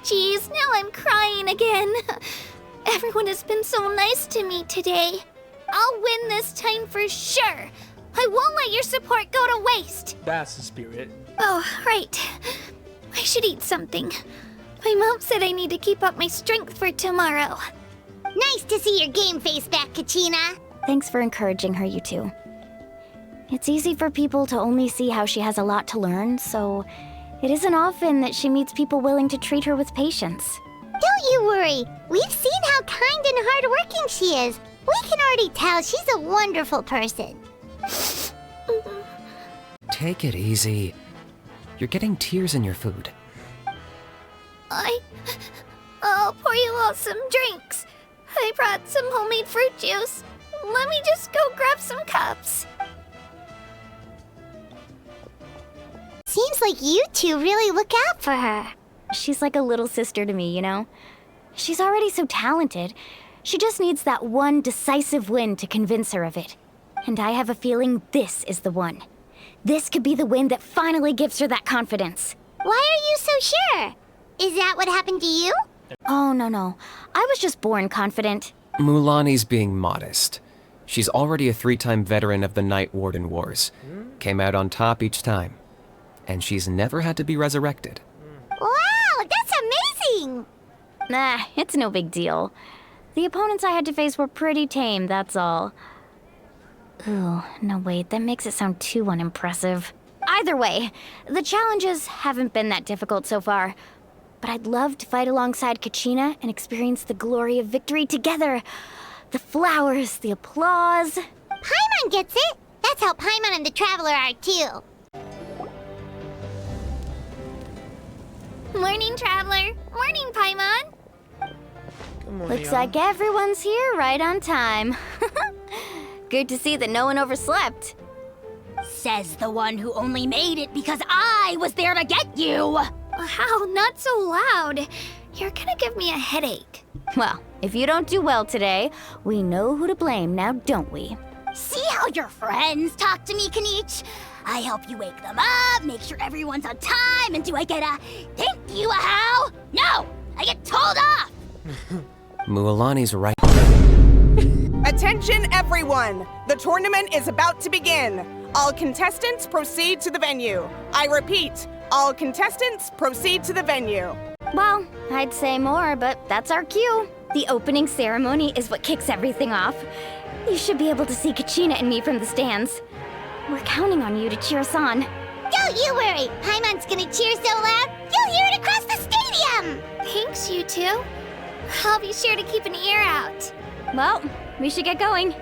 E: Geez, now I'm crying again. Everyone has been so nice to me today. I'll win this time for sure. I won't let your support go to waste.
A: That's the spirit.
E: Oh, right. I should eat something. My mom said I need to keep up my strength for tomorrow.
C: Nice to see your game face back, Kachina.
K: Thanks for encouraging her, you two. It's easy for people to only see how she has a lot to learn, so it isn't often that she meets people willing to treat her with patience.
C: Don't you worry. We've seen how kind and hardworking she is. We can already tell she's a wonderful person.
L: Take it easy. You're getting tears in your food.
E: I'll pour you all some drinks. I brought some homemade fruit juice. Let me just go grab some cups.
C: Seems like you two really look out for her.
K: She's like a little sister to me, you know? She's already so talented. She just needs that one decisive win to convince her of it. And I have a feeling this is the one. This could be the win that finally gives her that confidence.
C: Why are you so sure? Is that what happened to you?
K: Oh, no. I was just born confident.
L: Mulani's being modest. She's already a 3-time veteran of the Night Warden Wars. Came out on top each time. And she's never had to be resurrected.
C: Wow, that's amazing!
K: Nah, it's no big deal. The opponents I had to face were pretty tame, that's all. Ooh, no wait, that makes it sound too unimpressive. Either way, the challenges haven't been that difficult so far. But I'd love to fight alongside Kachina and experience the glory of victory together. The flowers, the applause.
C: Paimon gets it! That's how Paimon and the Traveler are too.
E: Morning, Traveler. Morning, Paimon.
A: Good morning,
K: Looks like everyone's here right on time. Good to see that no one overslept.
N: Says the one who only made it because I was there to get you!
E: Wow, not so loud. You're gonna give me a headache.
K: Well, if you don't do well today, we know who to blame now, don't we?
N: See how your friends talk to me, Kanich? I help you wake them up, make sure everyone's on time, and do I get a thank you a how? No! I get told off!
L: Mualani's right.
O: Attention everyone! The tournament is about to begin. All contestants proceed to the venue. I repeat, all contestants proceed to the venue.
K: Well, I'd say more, but that's our cue. The opening ceremony is what kicks everything off. You should be able to see Kachina and me from the stands. We're counting on you to cheer us on.
C: Don't you worry. Paimon's gonna cheer so loud, you'll hear it across the stadium!
E: Thanks, you two. I'll be sure to keep an ear out.
K: Well, we should get going.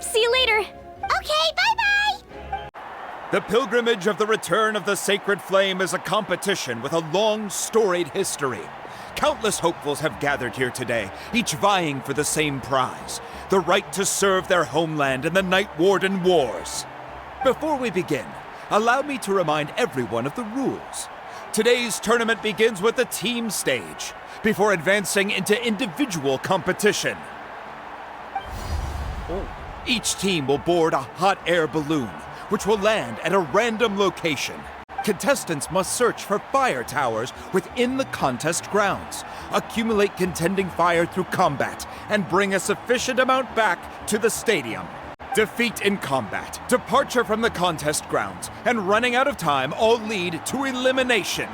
K: See you later.
C: Okay, bye-bye!
P: The Pilgrimage of the Return of the Sacred Flame is a competition with a long, storied history. Countless hopefuls have gathered here today, each vying for the same prize, the right to serve their homeland in the Night Warden Wars. Before we begin, allow me to remind everyone of the rules. Today's tournament begins with the team stage, before advancing into individual competition. Each team will board a hot air balloon, which will land at a random location. Contestants must search for fire towers within the contest grounds, accumulate contending fire through combat, and bring a sufficient amount back to the stadium. Defeat in combat, departure from the contest grounds, and running out of time all lead to elimination.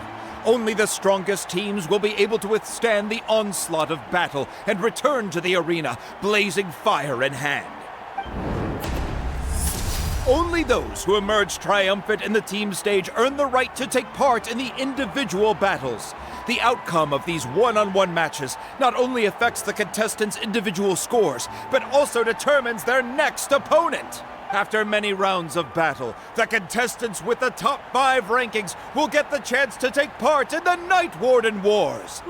P: Only the strongest teams will be able to withstand the onslaught of battle and return to the arena, blazing fire in hand. Only those who emerge triumphant in the team stage earn the right to take part in the individual battles. The outcome of these one-on-one matches not only affects the contestants' individual scores, but also determines their next opponent. After many rounds of battle, the contestants with the top 5 rankings will get the chance to take part in the Night Warden Wars.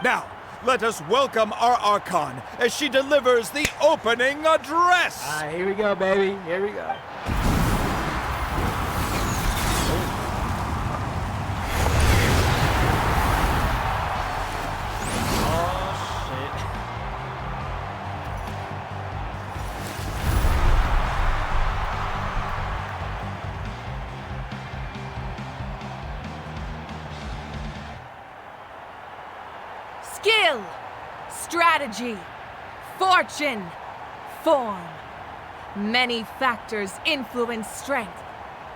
P: Now, let us welcome our Archon as she delivers the opening address.
A: Here we go, baby. Here we go. Oh, shit.
Q: Skill, strategy, fortune, form. Many factors influence strength,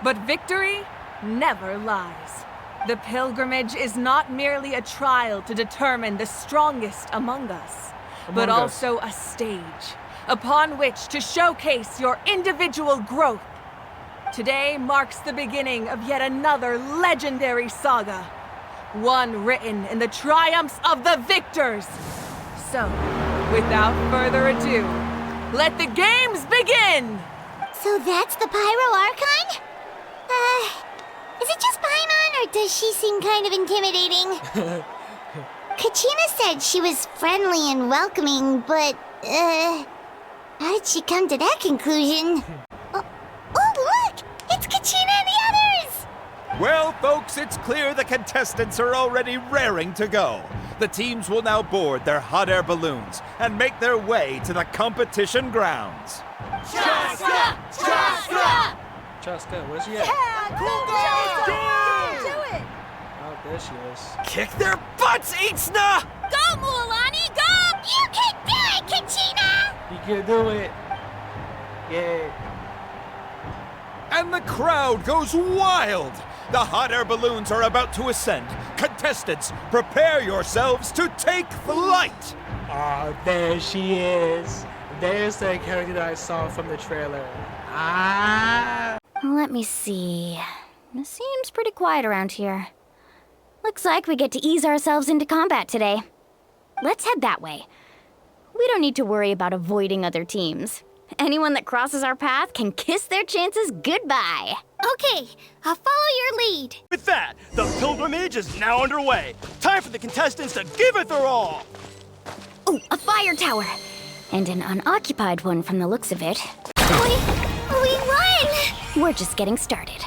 Q: but victory never lies. The pilgrimage is not merely a trial to determine the strongest among us, but also a stage upon which to showcase your individual growth. Today marks the beginning of yet another legendary saga, one written in the triumphs of the victors. So, without further ado, let the games begin!
C: So that's the Pyro Archon? Is it just Paimon, or does she seem kind of intimidating? Kachina said she was friendly and welcoming, but, how did she come to that conclusion? Oh, look! It's Kachina and the others!
P: Well, folks, it's clear the contestants are already raring to go. The teams will now board their hot air balloons and make their way to the competition grounds.
G: Chaska! Chaska!
A: Chaska, where's she at?
G: Yeah,
N: Do it!
A: Oh, there she is.
H: Kick their butts, Itzna!
N: Go, Mualani, go!
C: You can do it, Kachina!
A: You can do it. Yay.
P: And the crowd goes wild! The hot air balloons are about to ascend. Contestants, prepare yourselves to take flight!
A: Oh, there she is. There's the character that I saw from the trailer. Ah!
K: Let me see. It seems pretty quiet around here. Looks like we get to ease ourselves into combat today. Let's head that way. We don't need to worry about avoiding other teams. Anyone that crosses our path can kiss their chances goodbye.
N: Okay, I'll follow your lead.
R: With that, the pilgrimage is now underway. Time for the contestants to give it their all.
K: Oh, a fire tower. And an unoccupied one from the looks of it.
C: We won!
K: We're just getting started.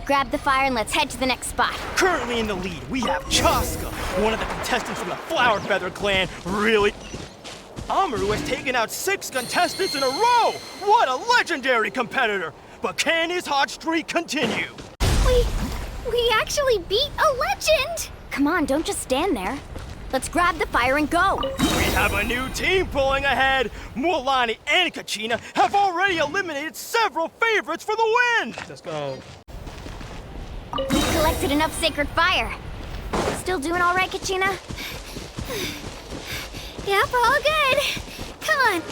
K: Grab the fire and let's head to the next spot.
R: Currently in the lead, we have Chaska, one of the contestants from the Flower Feather clan. Really? Amaru has taken out 6 contestants in a row! What a legendary competitor! But can his hot streak continue?
K: We actually beat a legend! Come on, don't just stand there. Let's grab the fire and go.
R: We have a new team pulling ahead. Melanin and Kachina have already eliminated several favorites for the win.
A: Let's go.
K: We collected enough sacred fire. Still doing all right, Kachina?
C: Yep, all good. Come on.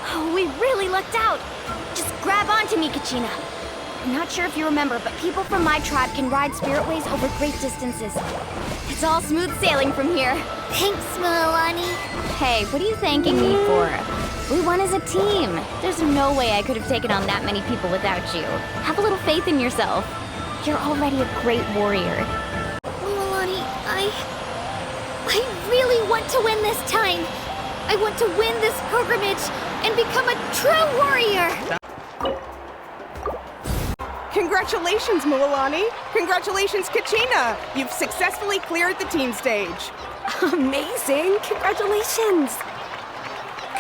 K: Oh, we really lucked out. Just grab onto me, Kachina. I'm not sure if you remember, but people from my tribe can ride spiritways over great distances. It's all smooth sailing from here.
C: Thanks, Melanin.
K: Hey, what are you thanking me for? We won as a team. There's no way I could have taken on that many people without you. Have a little faith in yourself. You're already a great warrior.
C: Melanin, I really want to win this time. I want to win this pilgrimage and become a true warrior.
O: Congratulations, Melanin. Congratulations, Kachina. You've successfully cleared the team stage.
I: Amazing! Congratulations!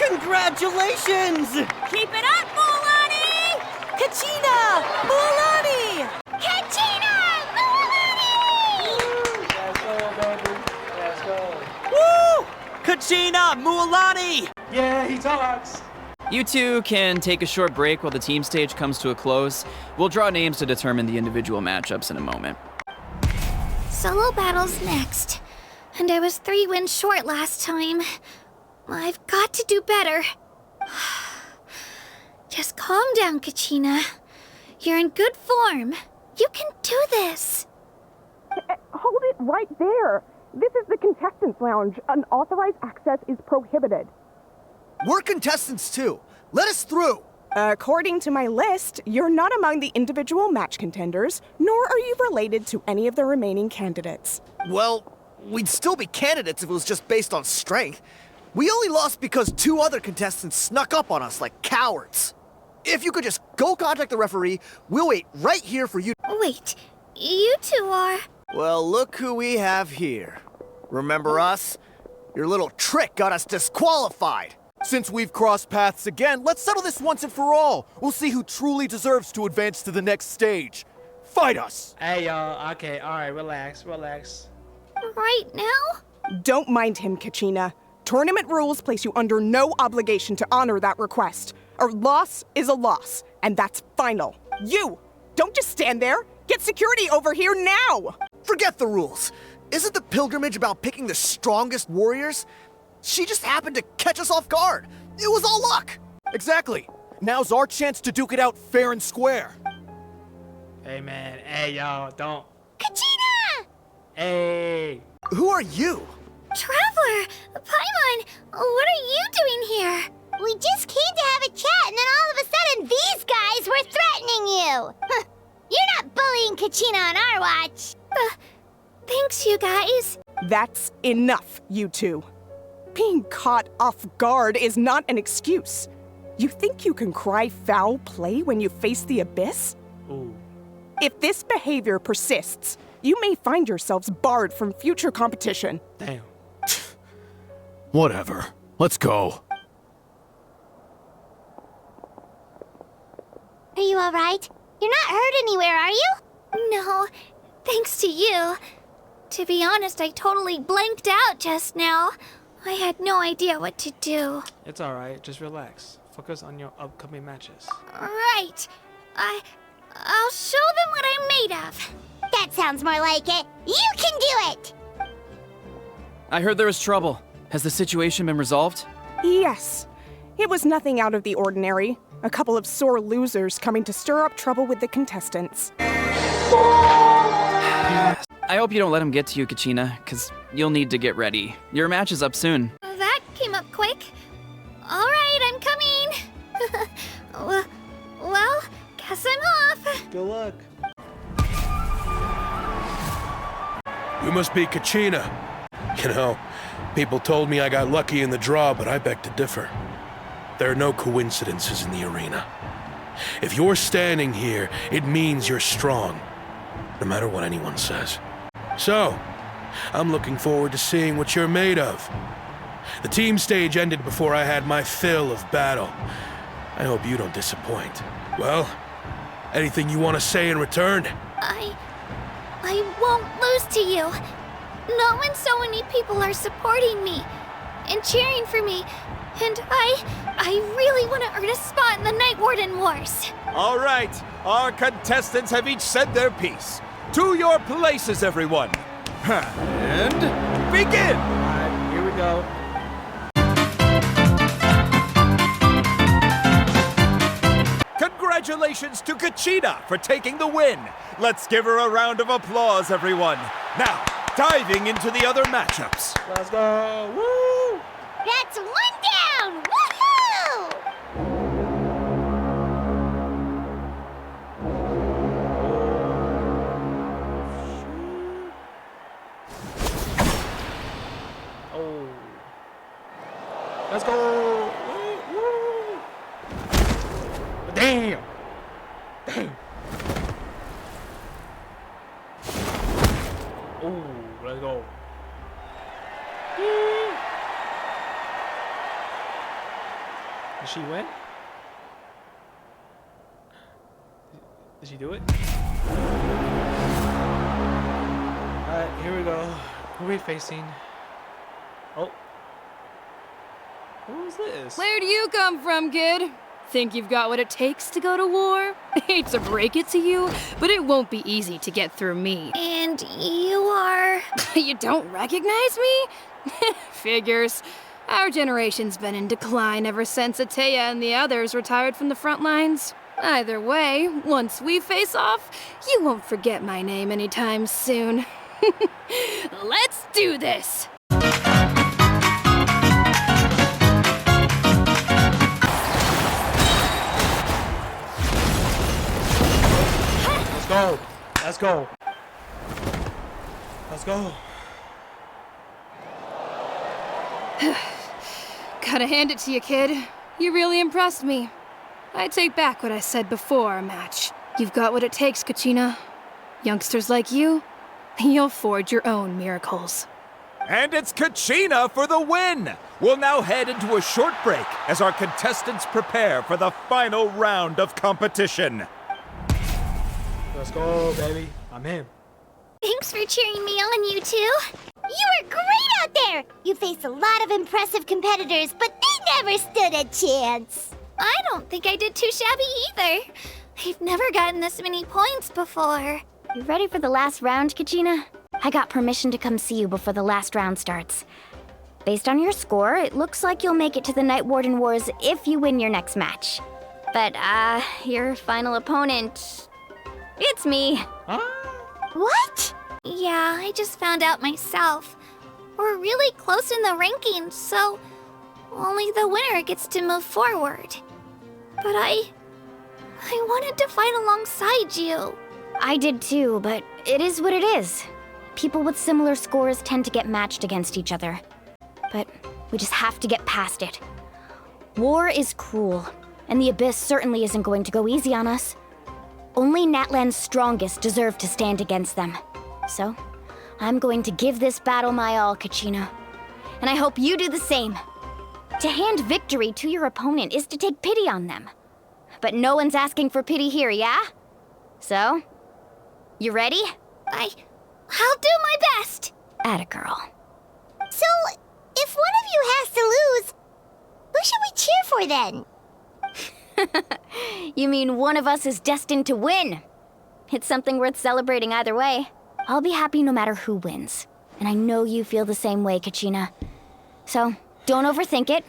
G: Congratulations!
N: Keep it up, Melanin!
G: Kachina! Melanin!
C: Kachina! Melanin!
A: Let's go, baby. Let's go.
G: Woo! Kachina! Melanin!
A: Yeah, he talks.
J: You two can take a short break while the team stage comes to a close. We'll draw names to determine the individual matchups in a moment.
C: Solo battles next. And I was 3 wins short last time. I've got to do better. Just calm down, Kachina. You're in good form. You can do this.
O: Hold it right there. This is the contestants' lounge. Unauthorized access is prohibited.
G: We're contestants too. Let us through.
O: According to my list, you're not among the individual match contenders, nor are you related to any of the remaining candidates.
G: Well, we'd still be candidates if it was just based on strength. We only lost because 2 other contestants snuck up on us like cowards. If you could just go contact the referee, we'll wait right here for you.
C: Wait, you 2 are...
G: Well, look who we have here. Remember us? Your little trick got us disqualified. Since we've crossed paths again, let's settle this once and for all. We'll see who truly deserves to advance to the next stage. Fight us!
A: Hey, y'all. Okay, all right, relax.
C: Right now?
O: Don't mind him, Kachina. Tournament rules place you under no obligation to honor that request. A loss is a loss, and that's final. You! Don't just stand there! Get security over here now!
G: Forget the rules. Isn't the pilgrimage about picking the strongest warriors? She just happened to catch us off guard. It was all luck. Exactly. Now's our chance to duke it out fair and square.
A: Hey, man. Hey, y'all. Don't.
C: Kachina!
A: Hey.
G: Who are you?
C: Traveler! Paimon! What are you doing here? We just came to have a chat, and then all of a sudden these guys were threatening you! You're not bullying Kachina on our watch! Thanks, you guys.
O: That's enough, you 2. Being caught off guard is not an excuse. You think you can cry foul play when you face the abyss?
A: Ooh.
O: If this behavior persists, you may find yourselves barred from future competition.
A: Damn.
P: Whatever. Let's go.
C: Are you alright? You're not hurt anywhere, are you? No, thanks to you. To be honest, I totally blanked out just now. I had no idea what to do.
A: It's all right. Just relax. Focus on your upcoming matches.
C: Right. I'll show them what I'm made of. That sounds more like it. You can do it!
J: I heard there was trouble. Has the situation been resolved?
O: Yes. It was nothing out of the ordinary. A couple of sore losers coming to stir up trouble with the contestants.
J: I hope you don't let him get to you, Kachina, because you'll need to get ready. Your match is up soon.
C: That came up quick. All right, I'm coming. Well, guess I'm off.
A: Good luck.
S: You must be Kachina. You know, People told me I got lucky in the draw, but I beg to differ. There are no coincidences in the arena. If you're standing here, it means you're strong, no matter what anyone says. So, I'm looking forward to seeing what you're made of. The team stage ended before I had my fill of battle. I hope you don't disappoint. Well, anything you want to say in return?
E: I won't lose to you. Not when so many people are supporting me and cheering for me. And I really want to earn a spot in the Night Warden Wars.
P: All right, our contestants have each said their piece. To your places, everyone. And begin!
A: Alright, here we go.
P: Congratulations to Kachina for taking the win. Let's give her a round of applause, everyone. Now, diving into the other matchups.
A: Let's go. Woo!
C: That's one down! Woohoo!
A: Oh. Let's go. Woo, woo. Damn. Damn. Oh, let's go. Did she win? Did she do it? Alright, here we go. Who are we facing? Oh. Who is this?
T: Where do you come from, kid? Think you've got what it takes to go to war? Hate to break it to you, but it won't be easy to get through me.
E: And you are...
T: You don't recognize me? Figures. Our generation's been in decline ever since Ateya and the others retired from the front lines. Either way, once we face off, you won't forget my name anytime soon. Let's do this!
A: Let's go. Let's go. Let's go.
T: Gotta hand it to you, kid. You really impressed me. I take back what I said before our match. You've got what it takes, Kachina. Youngsters like you, you'll forge your own miracles.
P: And it's Kachina for the win! We'll now head into a short break as our contestants prepare for the final round of competition.
A: Let's go, baby. I'm in.
C: Thanks for cheering me on, you two. You were great out there! You faced a lot of impressive competitors, but they never stood a chance.
E: I don't think I did too shabby either. I've never gotten this many points before.
K: You ready for the last round, Kachina? I got permission to come see you before the last round starts. Based on your score, it looks like you'll make it to the Night Warden Wars if you win your next match. But, your final opponent... It's me.
C: What?
E: Yeah, I just found out myself. We're really close in the rankings, so only the winner gets to move forward. But I wanted to fight alongside you.
K: I did too, but it is what it is. People with similar scores tend to get matched against each other. But we just have to get past it. War is cruel, and the Abyss certainly isn't going to go easy on us. Only Natlan's strongest deserve to stand against them. So, I'm going to give this battle my all, Kachina. And I hope you do the same. To hand victory to your opponent is to take pity on them. But no one's asking for pity here, yeah? So, you ready?
E: I'll do my best.
K: Atta girl.
C: So, if one of you has to lose, who should we cheer for then?
K: You mean one of us is destined to win? It's something worth celebrating either way. I'll be happy no matter who wins. And I know you feel the same way, Kachina. So, don't overthink it.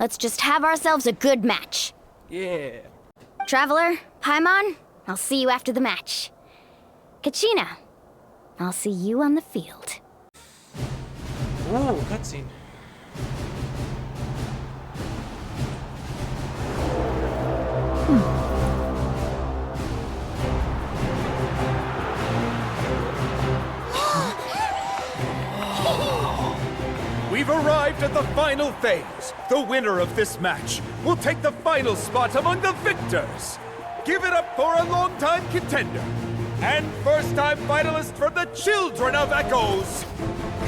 K: Let's just have ourselves a good match.
A: Yeah.
K: Traveler, Paimon, I'll see you after the match. Kachina, I'll see you on the field.
A: Ooh, cutscene.
P: We've final phase, the winner of this match will take the final spot among the victors. Give it up for a longtime contender and first-time finalist from the Children of Echoes,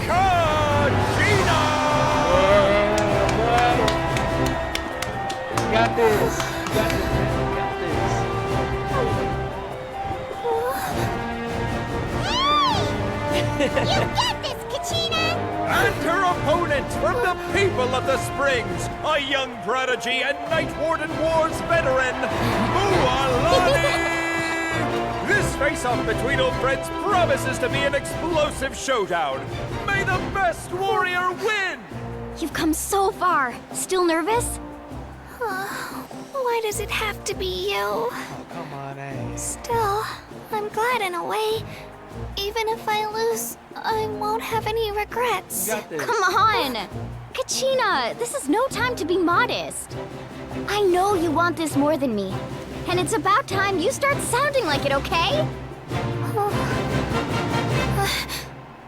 P: Kachina!
A: You got this. You got this, man. You got this.
C: You get this, Kachina!
P: And her opponent from the people of the Springs, a young prodigy and Night Warden Wars veteran, Melanin! This face-off between old friends promises to be an explosive showdown. May the best warrior win!
K: You've come so far. Still nervous?
E: Why does it have to be you?
A: Oh, come on, eh?
E: Still, I'm glad in a way. Even if I lose, I won't have any regrets.
A: You got this.
K: Come on! Kachina, this is no time to be modest. I know you want this more than me. And it's about time you start sounding like it, okay?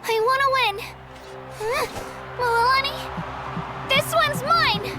E: I want to win. Melanin, this one's mine.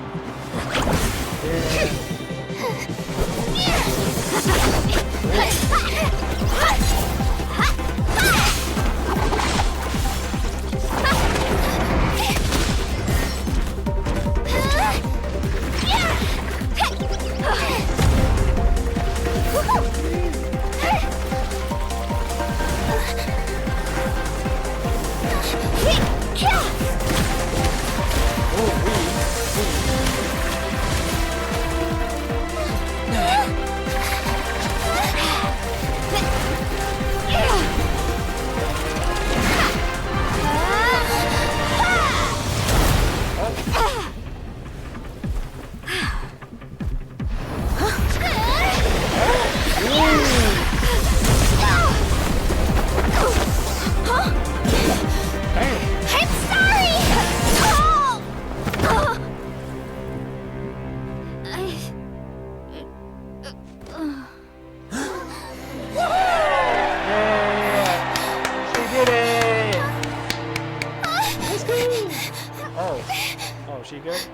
A: She good?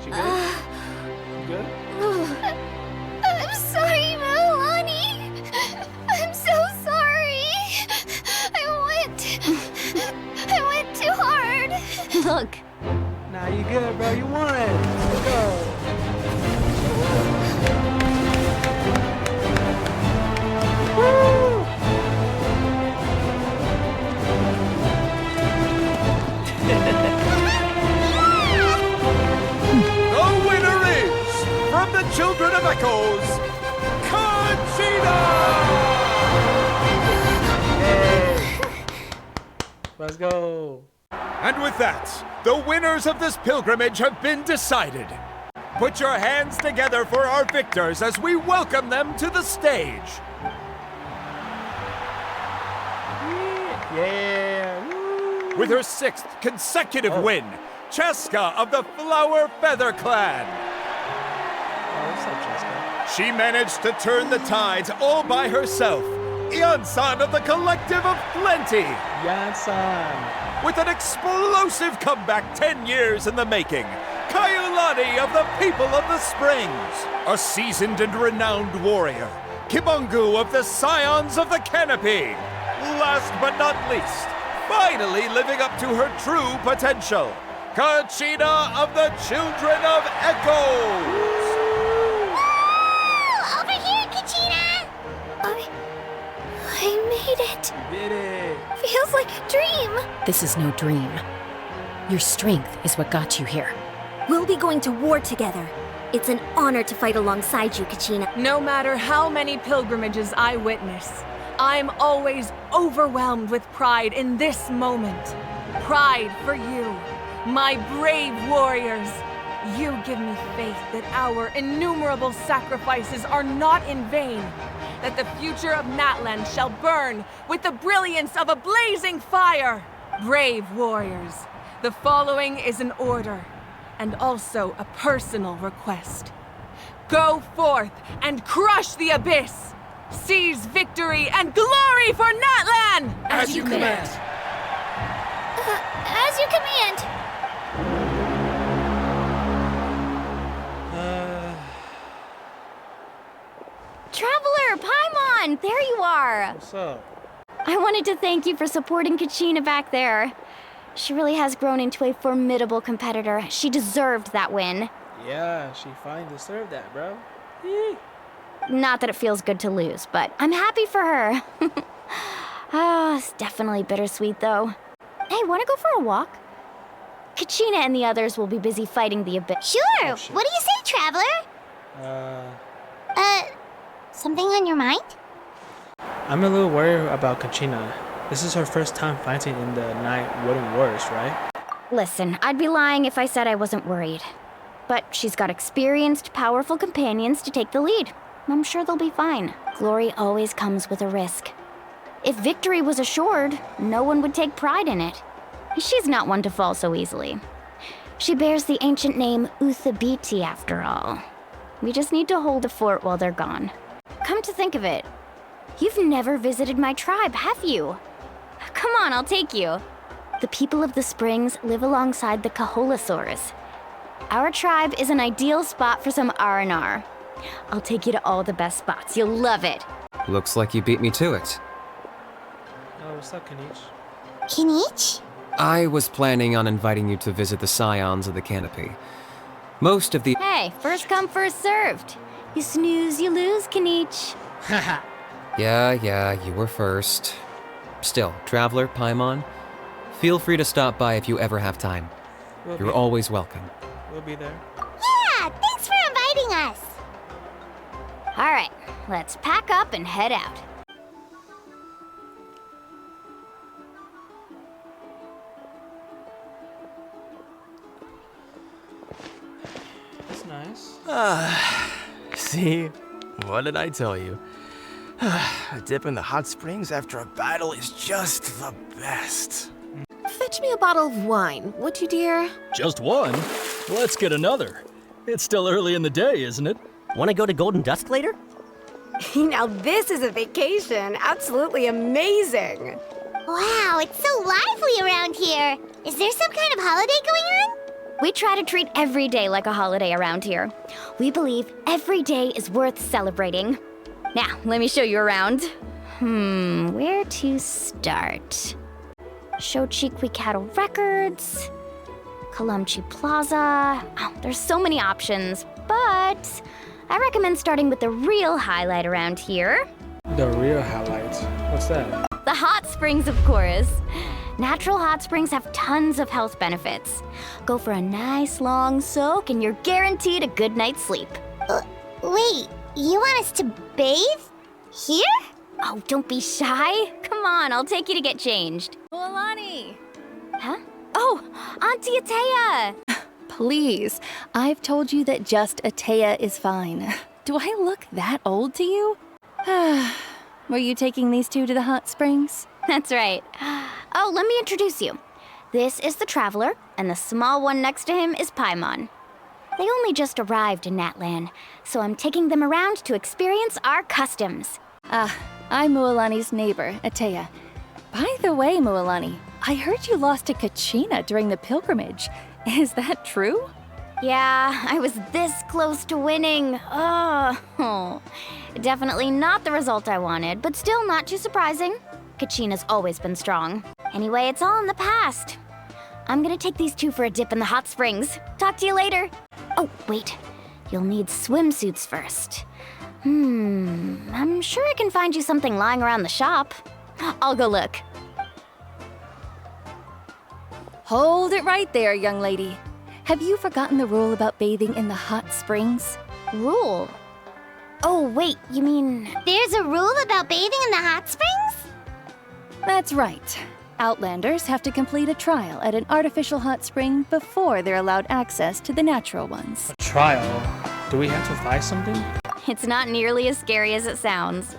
A: She good? You good?
E: I'm sorry, Melanin. I'm so sorry. I went too hard.
K: Look.
A: Nah, you good, bro. You won. Let's go. Woo!
P: The winner is, from the Children of Echoes, Kachina!
A: Let's go.
P: And with that, the winners of this pilgrimage have been decided. Put your hands together for our victors as we welcome them to the stage.
A: Yeah. Woo.
P: With her 6th consecutive win, Cheska of the Flower Feather Clan.
A: What's up, Cheska?
P: She managed to turn the tides all by herself. Yansan of the Collective of Plenty.
A: Yansan.
P: With an explosive comeback 10 years in the making, Kayulani of the People of the Springs. A seasoned and renowned warrior, Kibungu of the Scions of the Canopy. Last but not least, finally living up to her true potential, Kachina of the Children of Echoes!
C: Over here, Kachina!
E: I made it.
A: You did it.
E: Feels like a dream.
U: This is no dream. Your strength is what got you here.
N: We'll be going to war together. It's an honor to fight alongside you, Kachina.
Q: No matter how many pilgrimages I witness, I'm always overwhelmed with pride in this moment. Pride for you, my brave warriors. You give me faith that our innumerable sacrifices are not in vain, that the future of Natlan shall burn with the brilliance of a blazing fire. Brave warriors, the following is an order, and also a personal request. Go forth and crush the abyss! Seize victory and glory for Natlan!
P: As you command.
E: As you command.
K: Traveler, Paimon! There you are!
A: What's up?
K: I wanted to thank you for supporting Kachina back there. She really has grown into a formidable competitor. She deserved that win.
A: Yeah, she finally deserved that, bro.
K: Not that it feels good to lose, but I'm happy for her. It's definitely bittersweet, though. Hey, wanna go for a walk? Kachina and the others will be busy fighting the abyss.
C: Sure! What do you say, Traveler? Something on your mind?
A: I'm a little worried about Kachina. This is her first time fighting in the Night Warden Wars, right?
K: Listen, I'd be lying if I said I wasn't worried. But she's got experienced, powerful companions to take the lead. I'm sure they'll be fine. Glory always comes with a risk. If victory was assured, no one would take pride in it. She's not one to fall so easily. She bears the ancient name Uthabiti, after all. We just need to hold the fort while they're gone. Come to think of it, you've never visited my tribe, have you? Come on, I'll take you. The people of the springs live alongside the Kaholasaurs. Our tribe is an ideal spot for some R&R. I'll take you to all the best spots. You'll love it.
L: Looks like you beat me to it.
A: Oh, what's up, Kanich?
C: Kanich?
L: I was planning on inviting you to visit the Scions of the Canopy. Most of the—
K: Hey, first come, first served. You snooze, you lose, Kanich.
L: Yeah, you were first. Still, Traveler, Paimon, feel free to stop by if you ever have time. You're always welcome.
A: We'll be there.
C: Yeah, thanks for inviting us.
K: All right, let's pack up and head out.
A: That's nice.
R: See? What did I tell you? A dip in the hot springs after a battle is just the best.
F: Fetch me a bottle of wine, would you, dear?
V: Just one? Let's get another. It's still early in the day, isn't it?
H: Want to go to Golden Dusk later?
W: Now this is a vacation. Absolutely amazing.
C: Wow, it's so lively around here. Is there some kind of holiday going on?
K: We try to treat every day like a holiday around here. We believe every day is worth celebrating. Now, let me show you around. Where to start? Shochiqui Cattle Records, Kalamchi Plaza. Oh, there's so many options, but I recommend starting with the real highlight around here.
A: The real highlight? What's that?
K: The hot springs, of course. Natural hot springs have tons of health benefits. Go for a nice long soak and you're guaranteed a good night's sleep.
C: Wait, you want us to bathe? Here?
K: Oh, don't be shy. Come on, I'll take you to get changed. Milani! Huh? Oh, Auntie Atea!
X: Please, I've told you that just Atea is fine. Do I look that old to you? Were you taking these two to the hot springs?
K: That's right. Oh, let me introduce you. This is the Traveler, and the small one next to him is Paimon. They only just arrived in Natlan, so I'm taking them around to experience our customs.
X: I'm Mualani's neighbor, Atea. By the way, Mualani, I heard you lost to Kachina during the pilgrimage. Is that true?
K: Yeah, I was this close to winning. Oh, definitely not the result I wanted, but still not too surprising. Kachina's always been strong. Anyway, it's all in the past. I'm gonna take these two for a dip in the hot springs. Talk to you later. Oh, wait. You'll need swimsuits first. I'm sure I can find you something lying around the shop. I'll go look.
X: Hold it right there, young lady. Have you forgotten the rule about bathing in the hot springs?
K: Rule? Oh, wait, you mean...
C: There's a rule about bathing in the hot springs?
X: That's right. Outlanders have to complete a trial at an artificial hot spring before they're allowed access to the natural ones.
A: A trial? Do we have to fight something?
K: It's not nearly as scary as it sounds.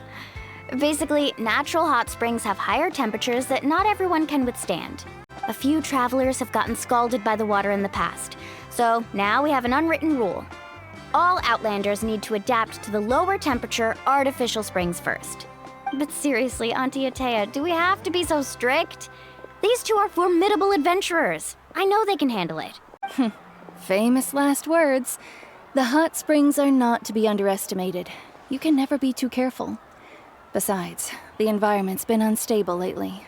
K: Basically, natural hot springs have higher temperatures that not everyone can withstand. A few travelers have gotten scalded by the water in the past, so now we have an unwritten rule. All Outlanders need to adapt to the lower temperature artificial springs first. But seriously, Auntie Atea, do we have to be so strict? These two are formidable adventurers. I know they can handle it.
X: Famous last words. The hot springs are not to be underestimated. You can never be too careful. Besides, the environment's been unstable lately.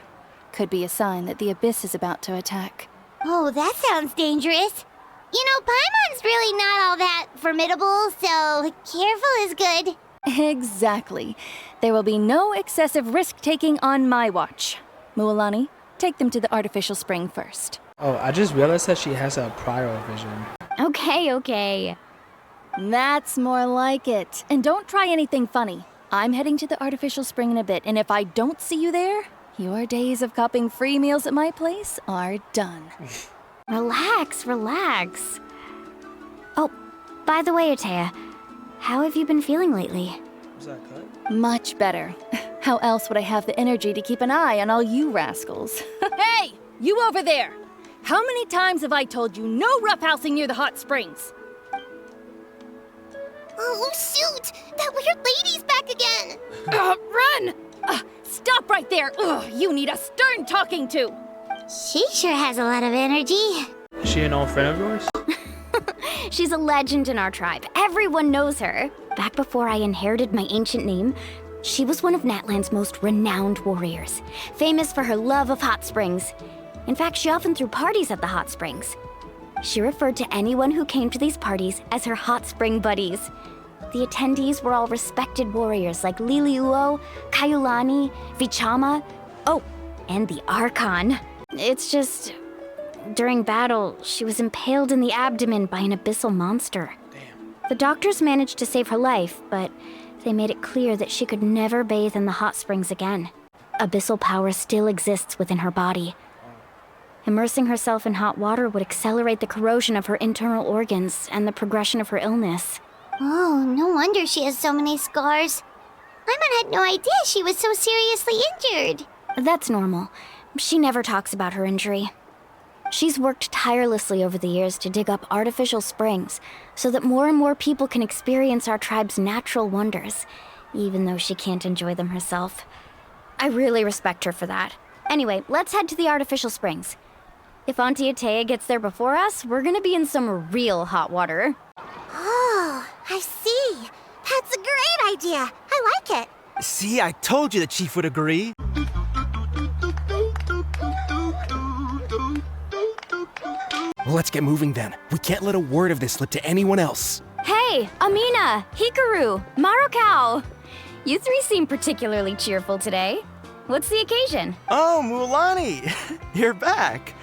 X: Could be a sign that the Abyss is about to attack.
C: Oh, that sounds dangerous. You know, Paimon's really not all that formidable, so careful is good.
X: Exactly. There will be no excessive risk-taking on my watch. Mualani, take them to the artificial spring first.
A: Oh, I just realized that she has a prior vision.
K: Okay.
X: That's more like it. And don't try anything funny. I'm heading to the artificial spring in a bit, and if I don't see you there, your days of copping free meals at my place are done.
K: Relax. Oh, by the way, Atea, how have you been feeling lately?
A: Was that cut?
X: Much better. How else would I have the energy to keep an eye on all you rascals? Hey! You over there! How many times have I told you no roughhousing near the hot springs?
C: Oh, shoot! That weird lady's back again!
X: Run! Stop right there! Ugh, you need a stern talking to!
C: She sure has a lot of energy.
A: Is she an old friend of yours?
K: She's a legend in our tribe. Everyone knows her. Back before I inherited my ancient name, she was one of Natlan's most renowned warriors, famous for her love of hot springs. In fact, she often threw parties at the hot springs. She referred to anyone who came to these parties as her hot spring buddies. The attendees were all respected warriors like Liliuo, Kaiulani, Vichama, and the Archon. It's just, during battle, she was impaled in the abdomen by an abyssal monster.
A: Damn.
K: The doctors managed to save her life, but they made it clear that she could never bathe in the hot springs again. Abyssal power still exists within her body. Immersing herself in hot water would accelerate the corrosion of her internal organs and the progression of her illness.
C: Oh, no wonder she has so many scars. Paimon had no idea she was so seriously injured.
K: That's normal. She never talks about her injury. She's worked tirelessly over the years to dig up artificial springs so that more and more people can experience our tribe's natural wonders, even though she can't enjoy them herself. I really respect her for that. Anyway, let's head to the artificial springs. If Auntie Atea gets there before us, we're gonna be in some real hot water.
C: Oh, I see. That's a great idea. I like it.
R: See, I told you the chief would agree.
G: Well, let's get moving then. We can't let a word of this slip to anyone else.
K: Hey, Amina, Hikaru, Marukao! You three seem particularly cheerful today. What's the occasion?
R: Oh, Mualani! You're back.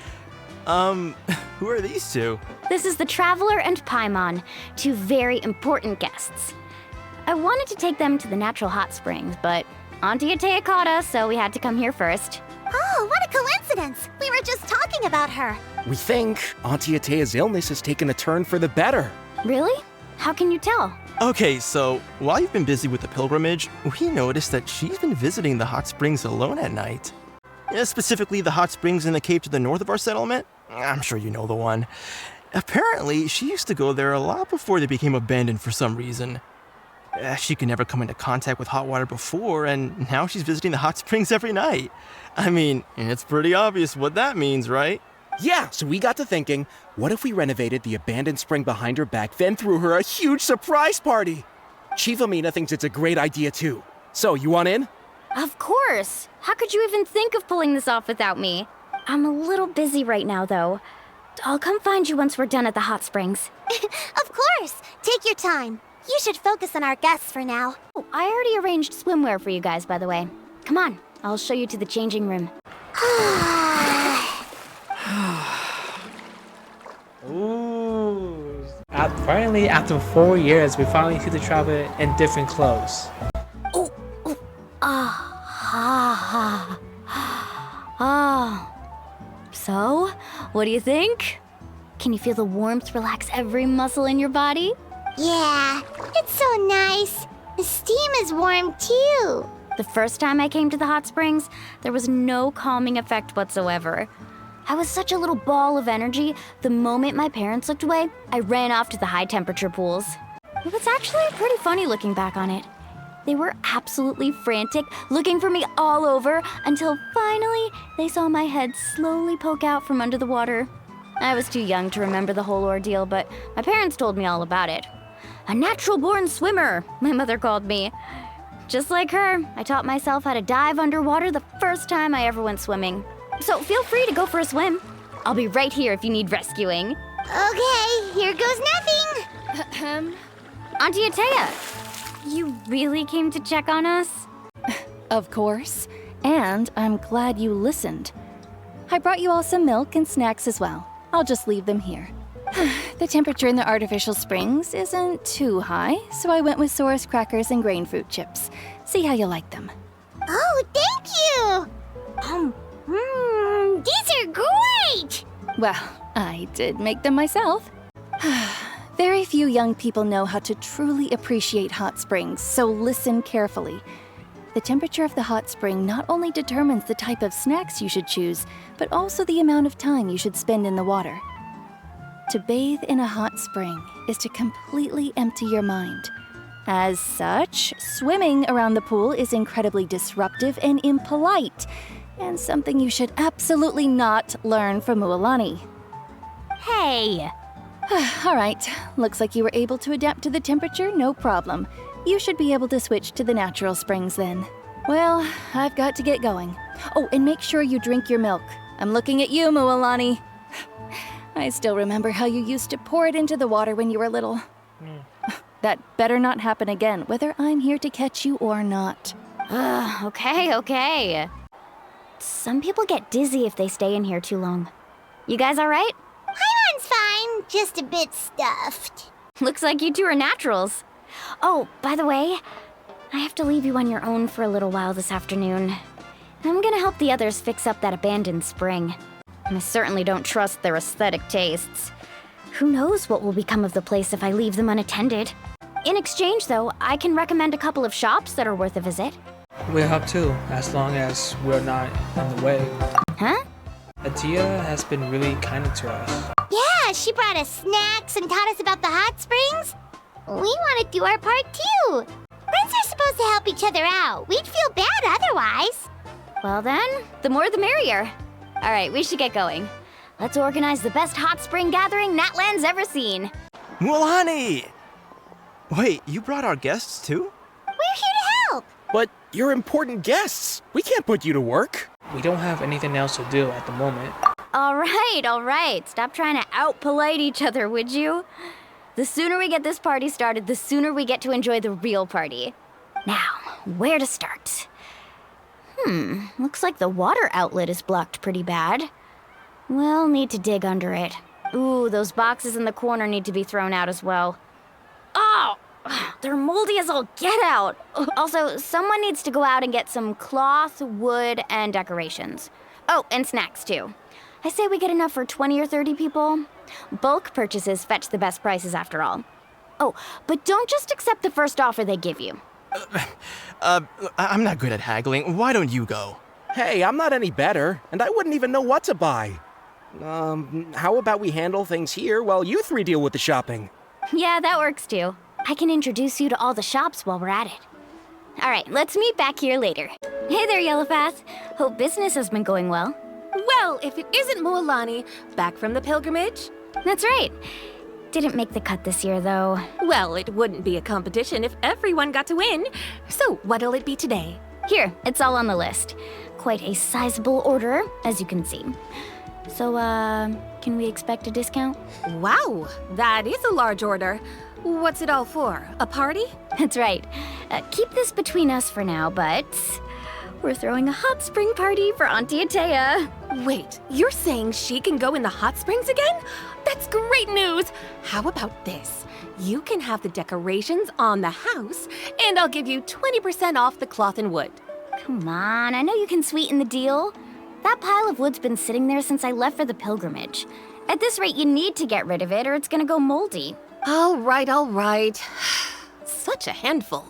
R: Who are these two?
K: This is the Traveler and Paimon, two very important guests. I wanted to take them to the natural hot springs, but Auntie Atea caught us, so we had to come here first.
C: Oh, what a coincidence! We were just talking about her.
G: We think Auntie Atea's illness has taken a turn for the better.
K: Really? How can you tell?
R: Okay, so while you've been busy with the pilgrimage, we noticed that she's been visiting the hot springs alone at night. Specifically, the hot springs in the cave to the north of our settlement. I'm sure you know the one. Apparently, she used to go there a lot before they became abandoned for some reason. She could never come into contact with hot water before, and now she's visiting the hot springs every night. I mean, it's pretty obvious what that means, right?
G: Yeah, so we got to thinking, what if we renovated the abandoned spring behind her back, then threw her a huge surprise party? Chief Amina thinks it's a great idea too. So, you want in?
K: Of course! How could you even think of pulling this off without me? I'm a little busy right now, though. I'll come find you once we're done at the hot springs.
C: Of course! Take your time. You should focus on our guests for now.
K: Oh, I already arranged swimwear for you guys, by the way. Come on, I'll show you to the changing room.
A: Ooh. Finally, after 4 years, we finally see the Traveler in different clothes.
K: So, what do you think? Can you feel the warmth relax every muscle in your body?
C: Yeah, it's so nice. The steam is warm too.
K: The first time I came to the hot springs, there was no calming effect whatsoever. I was such a little ball of energy, the moment my parents looked away, I ran off to the high temperature pools. It was actually pretty funny looking back on it. They were absolutely frantic, looking for me all over, until finally they saw my head slowly poke out from under the water. I was too young to remember the whole ordeal, but my parents told me all about it. A natural-born swimmer, my mother called me. Just like her, I taught myself how to dive underwater the first time I ever went swimming. So feel free to go for a swim. I'll be right here if you need rescuing.
C: Okay, here goes nothing.
K: Auntie Atea, you really came to check on us?
X: Of course. And I'm glad you listened. I brought you all some milk and snacks as well. I'll just leave them here. The temperature in the artificial springs isn't too high, so I went with Source crackers and grain fruit chips. See how you like them.
C: Oh, thank you! These are great!
X: Well, I did make them myself. Very few young people know how to truly appreciate hot springs, so listen carefully. The temperature of the hot spring not only determines the type of snacks you should choose, but also the amount of time you should spend in the water. To bathe in a hot spring is to completely empty your mind. As such, swimming around the pool is incredibly disruptive and impolite, and something you should absolutely not learn from Mualani.
K: Hey!
X: All right, looks like you were able to adapt to the temperature, no problem. You should be able to switch to the natural springs then. Well, I've got to get going. Oh, and make sure you drink your milk. I'm looking at you, Mualani. I still remember how you used to pour it into the water when you were little. That better not happen again, whether I'm here to catch you or not.
K: Okay. Some people get dizzy if they stay in here too long. You guys all right?
C: Paimon's fine, just a bit stuffed.
K: Looks like you two are naturals. Oh, by the way, I have to leave you on your own for a little while this afternoon. I'm gonna help the others fix up that abandoned spring. I certainly don't trust their aesthetic tastes. Who knows what will become of the place if I leave them unattended. In exchange, though, I can recommend a couple of shops that are worth a visit.
A: We'll help too, as long as we're not in the way.
K: Huh?
A: Atea has been really kind to us.
C: Yeah, she brought us snacks and taught us about the hot springs. We want to do our part too. Friends are supposed to help each other out. We'd feel bad otherwise.
K: Well then, the more the merrier. All right, we should get going. Let's organize the best hot spring gathering Natlan's ever seen.
R: Mualani! Wait, you brought our guests too?
C: We're here to help.
R: But you're important guests. We can't put you to work.
A: We don't have anything else to do at the moment.
K: All right. Stop trying to out-polite each other, would you? The sooner we get this party started, the sooner we get to enjoy the real party. Now, where to start? Looks like the water outlet is blocked pretty bad. We'll need to dig under it. Ooh, those boxes in the corner need to be thrown out as well. Oh! They're moldy as all get out! Also, someone needs to go out and get some cloth, wood, and decorations. Oh, and snacks too. I say we get enough for 20 or 30 people. Bulk purchases fetch the best prices after all. Oh, but don't just accept the first offer they give you.
R: I'm not good at haggling. Why don't you go? Hey, I'm not any better, and I wouldn't even know what to buy. How about we handle things here while you three deal with the shopping?
K: Yeah, that works too. I can introduce you to all the shops while we're at it. All right, let's meet back here later. Hey there, Yellowpath. Hope business has been going well.
F: Well, if it isn't Mualani, back from the pilgrimage?
K: That's right. Didn't make the cut this year, though.
F: Well, it wouldn't be a competition if everyone got to win. So, what'll it be today?
K: Here, it's all on the list. Quite a sizable order, as you can see. So, can we expect a discount?
F: Wow, that is a large order. What's it all for? A party?
K: That's right. Keep this between us for now, but we're throwing a hot spring party for Auntie Atea.
F: Wait, you're saying she can go in the hot springs again? That's great news! How about this? You can have the decorations on the house, and I'll give you 20% off the cloth and wood.
K: Come on, I know you can sweeten the deal. That pile of wood's been sitting there since I left for the pilgrimage. At this rate, you need to get rid of it or it's gonna go moldy.
F: All right. Such a handful.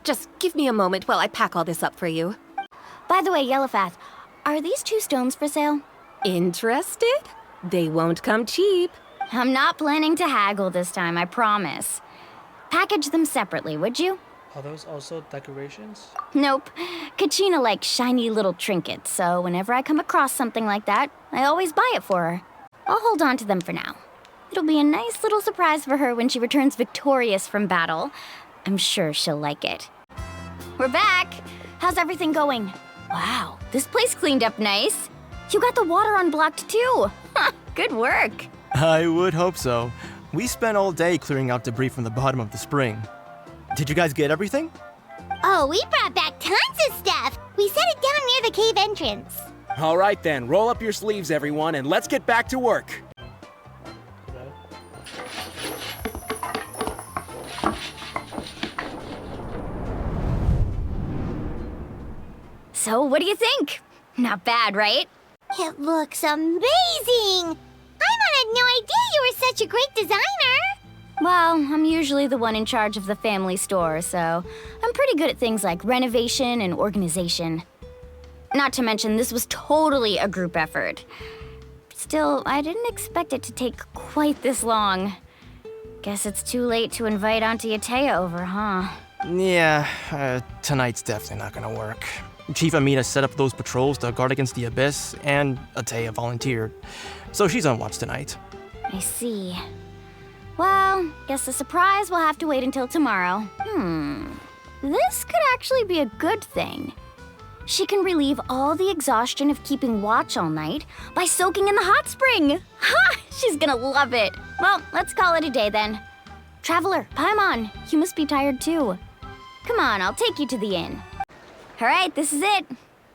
F: Just give me a moment while I pack all this up for you.
K: By the way, Yellowpath, are these 2 stones for sale?
F: Interested? They won't come cheap.
K: I'm not planning to haggle this time, I promise. Package them separately, would you?
A: Are those also decorations?
K: Nope. Kachina likes shiny little trinkets, so whenever I come across something like that, I always buy it for her. I'll hold on to them for now. It'll be a nice little surprise for her when she returns victorious from battle. I'm sure she'll like it. We're back! How's everything going? Wow, this place cleaned up nice. You got the water unblocked too. Good work.
R: I would hope so. We spent all day clearing out debris from the bottom of the spring. Did you guys get everything?
C: Oh, we brought back tons of stuff. We set it down near the cave entrance.
B: All right then, roll up your sleeves, everyone, and let's get back to work.
K: So, what do you think? Not bad, right?
C: It looks amazing! Paimon had no idea you were such a great designer!
K: Well, I'm usually the one in charge of the family store, so I'm pretty good at things like renovation and organization. Not to mention, this was totally a group effort. Still, I didn't expect it to take quite this long. Guess it's too late to invite Auntie Atea over, huh?
R: Yeah, tonight's definitely not gonna work. Chief Amina set up those patrols to guard against the Abyss, and Atea volunteered. So she's on watch tonight.
K: I see. Well, guess the surprise will have to wait until tomorrow. This could actually be a good thing. She can relieve all the exhaustion of keeping watch all night by soaking in the hot spring. Ha! She's gonna love it. Well, let's call it a day then. Traveler, Paimon, you must be tired too. Come on, I'll take you to the inn. All right, this is it.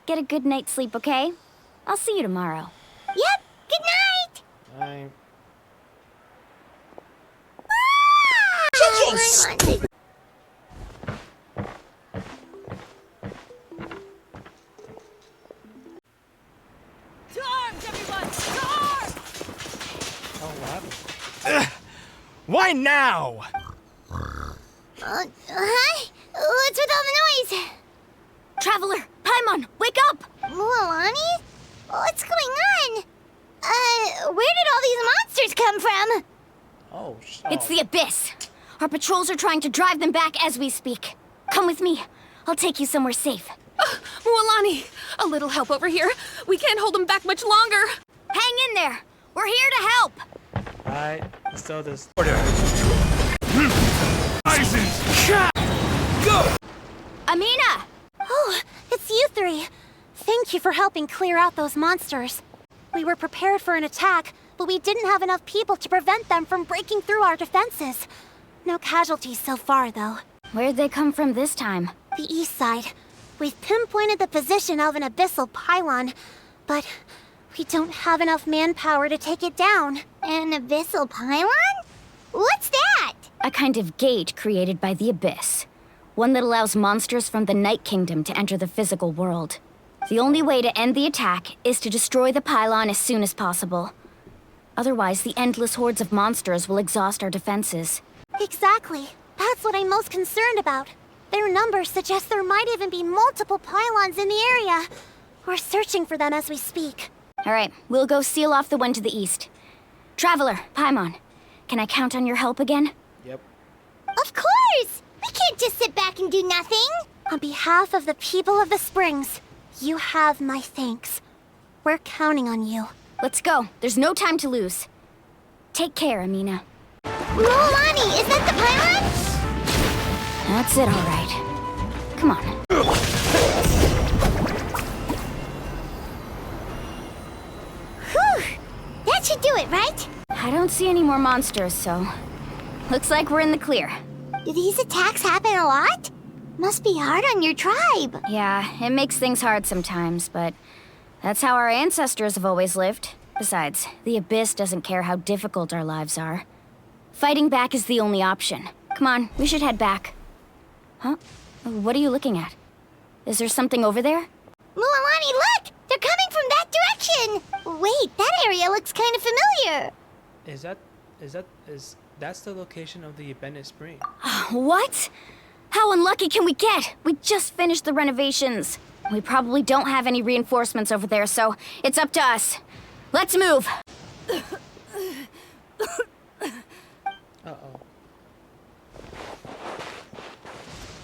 K: Get a good night's sleep, okay? I'll see you tomorrow.
C: Yep, good night!
A: Bye.
C: Chicken!
Q: To arms, everyone! To arms!
A: Oh, what happened?
R: Why now?
C: Hi? What's with all the noise?
K: Traveler, Paimon, wake up!
C: Mualani? What's going on? Where did all these monsters come from?
A: Oh,
K: It's the Abyss. Our patrols are trying to drive them back as we speak. Come with me. I'll take you somewhere safe.
F: Mualani, a little help over here. We can't hold them back much longer.
K: Hang in there. We're here to help.
A: Alright, let's do this.
S: Order.
B: Go!
K: Amina!
C: Oh, it's you three. Thank you for helping clear out those monsters. We were prepared for an attack, but we didn't have enough people to prevent them from breaking through our defenses. No casualties so far, though.
K: Where'd they come from this time?
C: The east side. We've pinpointed the position of an abyssal pylon, but we don't have enough manpower to take it down. An abyssal pylon? What's that?
K: A kind of gate created by the Abyss. One that allows monsters from the Night Kingdom to enter the physical world. The only way to end the attack is to destroy the pylon as soon as possible. Otherwise, the endless hordes of monsters will exhaust our defenses.
C: Exactly. That's what I'm most concerned about. Their numbers suggest there might even be multiple pylons in the area. We're searching for them as we speak.
K: All right, we'll go seal off the one to the east. Traveler, Paimon, can I count on your help again?
A: Yep.
C: Of course! We can't just sit back and do nothing! On behalf of the people of the Springs, you have my thanks. We're counting on you.
K: Let's go. There's no time to lose. Take care, Amina.
C: Mualani, is that the pylon?
K: That's it, all right. Come on.
C: Whew! That should do it, right?
K: I don't see any more monsters, so... Looks like we're in the clear.
C: Do these attacks happen a lot? Must be hard on your tribe.
K: Yeah, it makes things hard sometimes, but that's how our ancestors have always lived. Besides, the Abyss doesn't care how difficult our lives are. Fighting back is the only option. Come on, we should head back. Huh? What are you looking at? Is there something over there?
C: Mualani, look! They're coming from that direction! Wait, that area looks kind of familiar.
A: That's the location of the abandoned spring.
K: What? How unlucky can we get? We just finished the renovations. We probably don't have any reinforcements over there, so it's up to us. Let's move.
A: Uh-oh.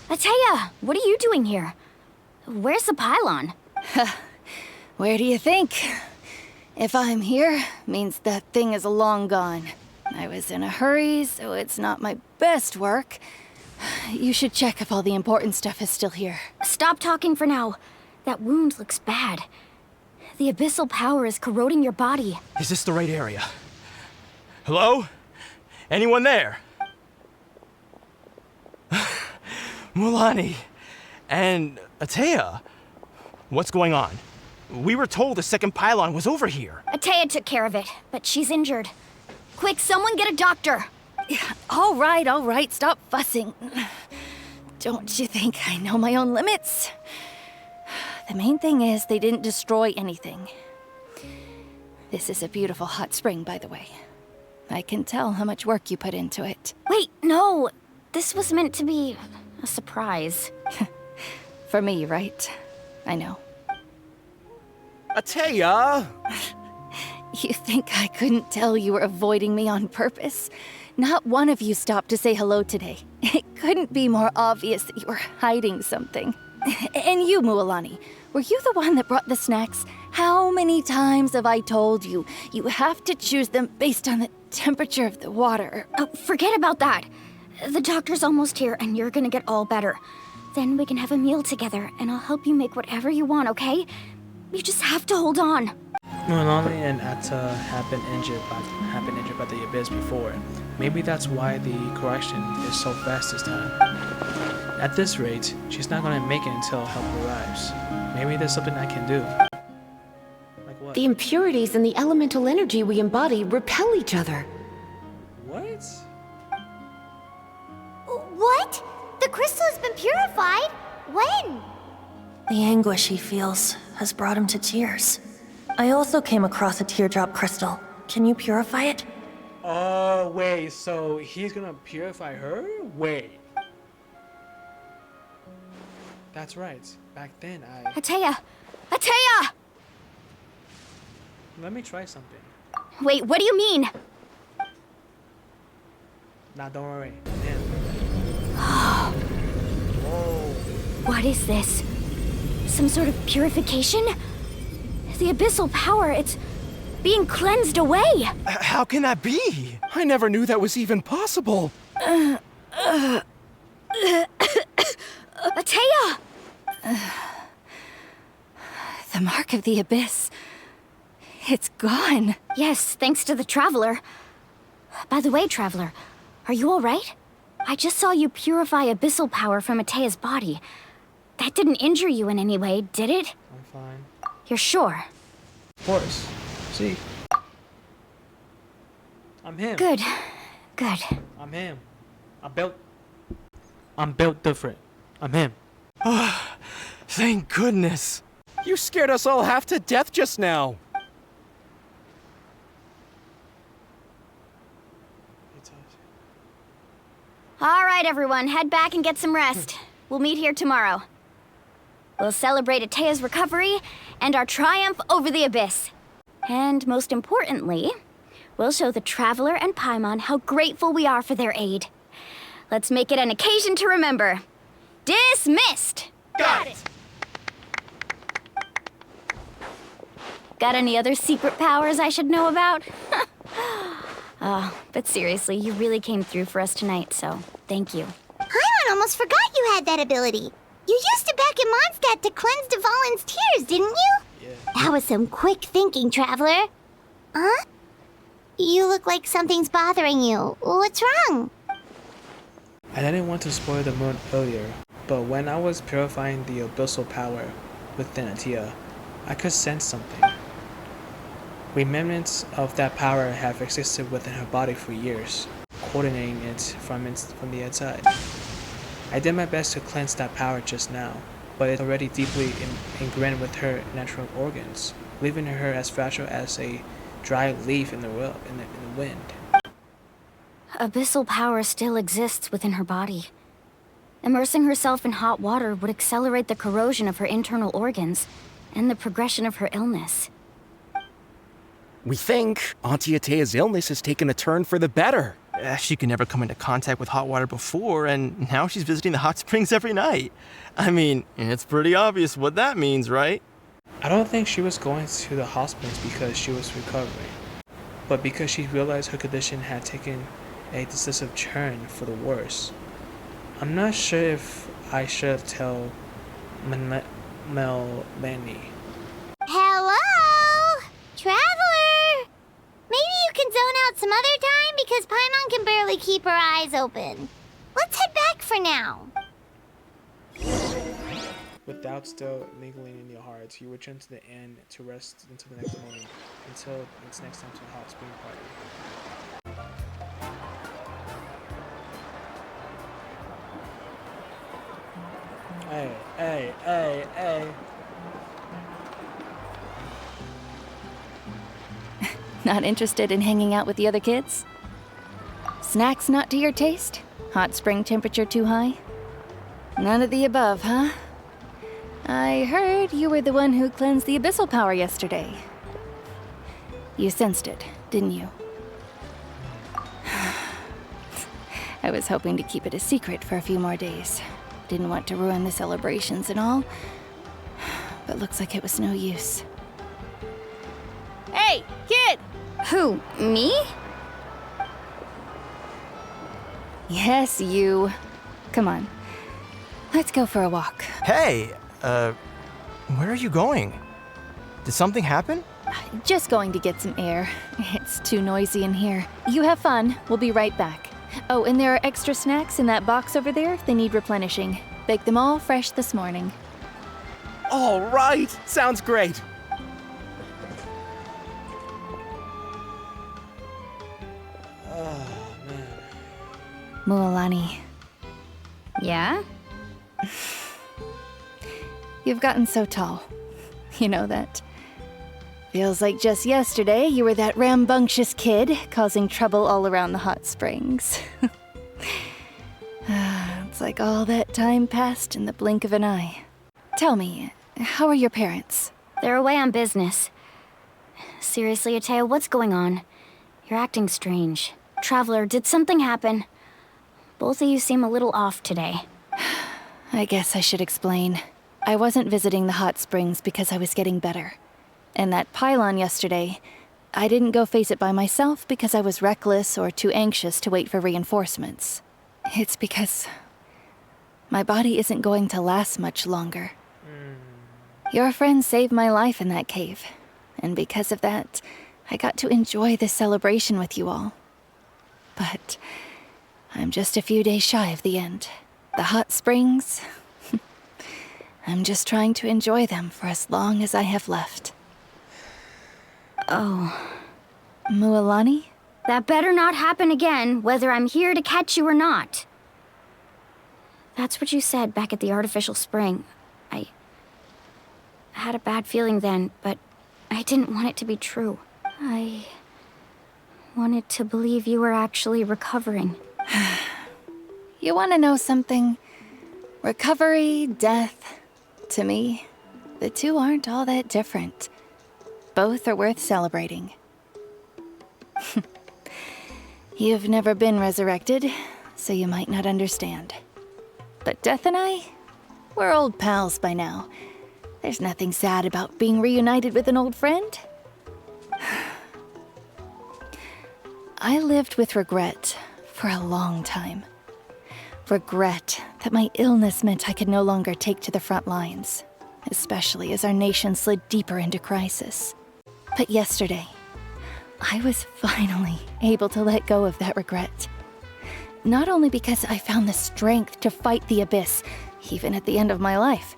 K: Atea, what are you doing here? Where's the pylon?
T: Where do you think? If I'm here, means that thing is long gone.
X: I was in a hurry, so it's not my best work. You should check if all the important stuff is still here.
K: Stop talking for now. That wound looks bad. The abyssal power is corroding your body.
R: Is this the right area? Hello? Anyone there? Mulani and Atea. What's going on? We were told the second pylon was over here.
K: Atea took care of it, but she's injured. Quick, someone get a doctor.
X: All right, stop fussing. Don't you think I know my own limits? The main thing is they didn't destroy anything. This is a beautiful hot spring, by the way. I can tell how much work you put into it.
K: Wait, no. This was meant to be a surprise.
X: For me, right? I know.
G: Atea!
X: You think I couldn't tell you were avoiding me on purpose? Not one of you stopped to say hello today. It couldn't be more obvious that you were hiding something. And you, Mualani, were you the one that brought the snacks? How many times have I told you, you have to choose them based on the temperature of the water?
K: Oh, forget about that. The doctor's almost here and you're gonna get all better. Then we can have a meal together and I'll help you make whatever you want, okay? You just have to hold on.
A: Melanin and Atta have been injured by the abyss before. Maybe that's why the correction is so fast this time. At this rate, she's not gonna make it until help arrives. Maybe there's something I can do. Like what?
U: The impurities and the elemental energy we embody repel each other.
A: What?
C: What? The crystal has been purified? When?
D: The anguish he feels has brought him to tears. I also came across a teardrop crystal. Can you purify it?
A: Oh, wait, so he's gonna purify her? Wait. That's right. Back then,
K: Atea! Atea!
A: Let me try something.
K: Wait, what do you mean?
A: Nah, don't worry.
K: Whoa. What is this? Some sort of purification? The abyssal power, it's being cleansed away.
R: How can that be?
G: I never knew that was even possible.
K: Atea!
X: The mark of the abyss. It's gone.
K: Yes, thanks to the Traveler. By the way, Traveler, are you alright? I just saw you purify abyssal power from Atea's body. That didn't injure you in any way, did it?
A: I'm fine.
K: You're sure?
A: Of course. See? I'm him.
K: Good. Good.
A: I'm him. I'm built different. I'm him.
R: Thank goodness.
G: You scared us all half to death just now.
K: Alright, everyone, head back and get some rest. We'll meet here tomorrow. We'll celebrate Atea's recovery and our triumph over the abyss. And most importantly, we'll show the Traveler and Paimon how grateful we are for their aid. Let's make it an occasion to remember. Dismissed!
R: Got it!
K: Got any other secret powers I should know about? But seriously, you really came through for us tonight, so thank you.
C: Paimon almost forgot you had that ability. You used it back in Mondstadt to cleanse Devalin's tears, didn't you? Yeah. That was some quick thinking, Traveler. Huh? You look like something's bothering you. What's wrong?
A: I didn't want to spoil the mood earlier, but when I was purifying the abyssal power within Atea, I could sense something. Remnants of that power have existed within her body for years, coordinating it from the inside. I did my best to cleanse that power just now, but it's already deeply ingrained with her natural organs, leaving her as fragile as a dry leaf in the wind.
K: Abyssal power still exists within her body. Immersing herself in hot water would accelerate the corrosion of her internal organs and the progression of her illness.
G: We think Auntie Atea's illness has taken a turn for the better.
R: She could never come into contact with hot water before, and now she's visiting the hot springs every night. I mean, it's pretty obvious what that means, right?
A: I don't think she was going to the hot springs because she was recovering. but because she realized her condition had taken a decisive turn for the worse. I'm not sure if I should have told Melanin.
C: Hello? Traveler! Maybe you can zone out some other time because Paimon can barely keep her eyes open. Let's head back for now.
A: With doubt still lingering in your hearts, you return to the inn to rest until the next morning, until it's next time to the hot spring party. Hey.
X: Not interested in hanging out with the other kids? Snacks not to your taste? Hot spring temperature too high? None of the above, huh? I heard you were the one who cleansed the abyssal power yesterday. You sensed it, didn't you? I was hoping to keep it a secret for a few more days. Didn't want to ruin the celebrations and all. But looks like it was no use.
F: Hey, kid!
K: Who, me?
X: Yes, you. Come on. Let's go for a walk.
R: Hey, where are you going? Did something happen?
X: Just going to get some air. It's too noisy in here. You have fun. We'll be right back. Oh, and there are extra snacks in that box over there if they need replenishing. Baked them all fresh this morning.
B: All right, sounds great.
A: Oh, man.
X: Mualani.
K: Yeah?
X: You've gotten so tall. You know that. Feels like just yesterday you were that rambunctious kid causing trouble all around the hot springs. It's like all that time passed in the blink of an eye. Tell me, how are your parents?
K: They're away on business. Seriously, Atea, what's going on? You're acting strange. Traveler, did something happen? Both of you seem a little off today.
X: I guess I should explain. I wasn't visiting the hot springs because I was getting better. And that pylon yesterday, I didn't go face it by myself because I was reckless or too anxious to wait for reinforcements. It's because my body isn't going to last much longer. Your friend saved my life in that cave, and because of that, I got to enjoy this celebration with you all. But I'm just a few days shy of the end. The hot springs, I'm just trying to enjoy them for as long as I have left.
K: Oh.
X: Mualani?
K: That better not happen again, whether I'm here to catch you or not. That's what you said back at the artificial spring. I had a bad feeling then, but I didn't want it to be true. I wanted to believe you were actually recovering.
X: You want to know something? Recovery, death, to me, the two aren't all that different. Both are worth celebrating. You've never been resurrected, so you might not understand. But Death and I, we're old pals by now. There's nothing sad about being reunited with an old friend. I lived with regret for a long time. Regret that my illness meant I could no longer take to the front lines, especially as our nation slid deeper into crisis. But yesterday, I was finally able to let go of that regret. Not only because I found the strength to fight the abyss, even at the end of my life,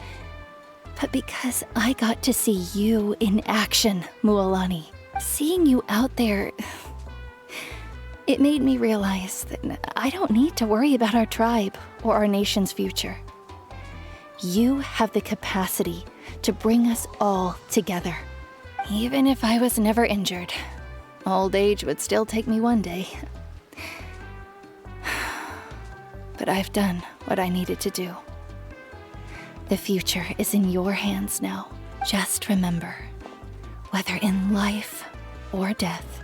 X: but because I got to see you in action, Mualani. Seeing you out there, it made me realize that I don't need to worry about our tribe or our nation's future. You have the capacity to bring us all together. Even if I was never injured, old age would still take me one day. But I've done what I needed to do. The future is in your hands now. Just remember, whether in life or death,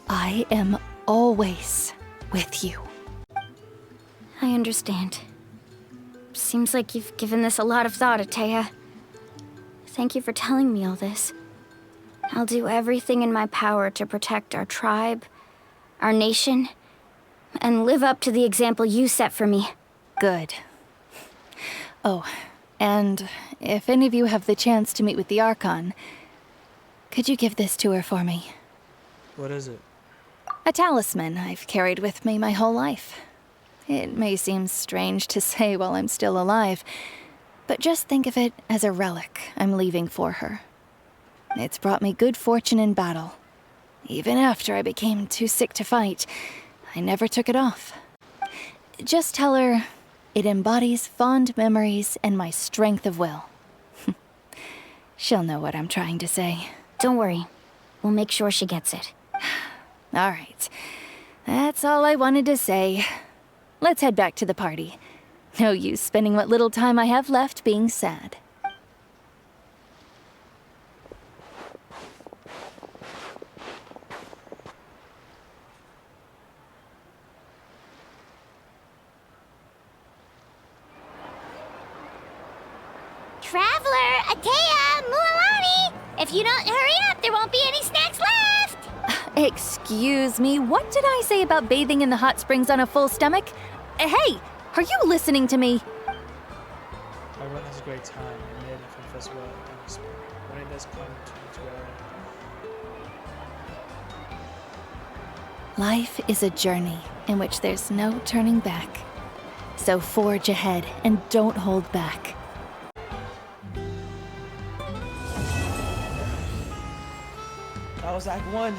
X: I am always with you.
K: I understand. Seems like you've given this a lot of thought, Atea. Thank you for telling me all this.
E: I'll do everything in my power to protect our tribe, our nation, and live up to the example you set for me.
X: Good. Oh, and if any of you have the chance to meet with the Archon, could you give this to her for me?
A: What is it?
X: A talisman I've carried with me my whole life. It may seem strange to say while I'm still alive, but just think of it as a relic I'm leaving for her. It's brought me good fortune in battle. Even after I became too sick to fight, I never took it off. Just tell her it embodies fond memories and my strength of will. She'll know what I'm trying to say.
E: Don't worry. We'll make sure she gets it.
X: All right. That's all I wanted to say. Let's head back to the party. No use spending what little time I have left being sad.
C: Traveler, Atea, Mualani! If you don't hurry up, there won't be any snacks left!
X: Excuse me, what did I say about bathing in the hot springs on a full stomach? Hey, are you listening to me?
A: Everyone has a great time and made it from festival when it does come to
X: Life is a journey in which there's no turning back. So forge ahead and don't hold back.
A: That was Act 1.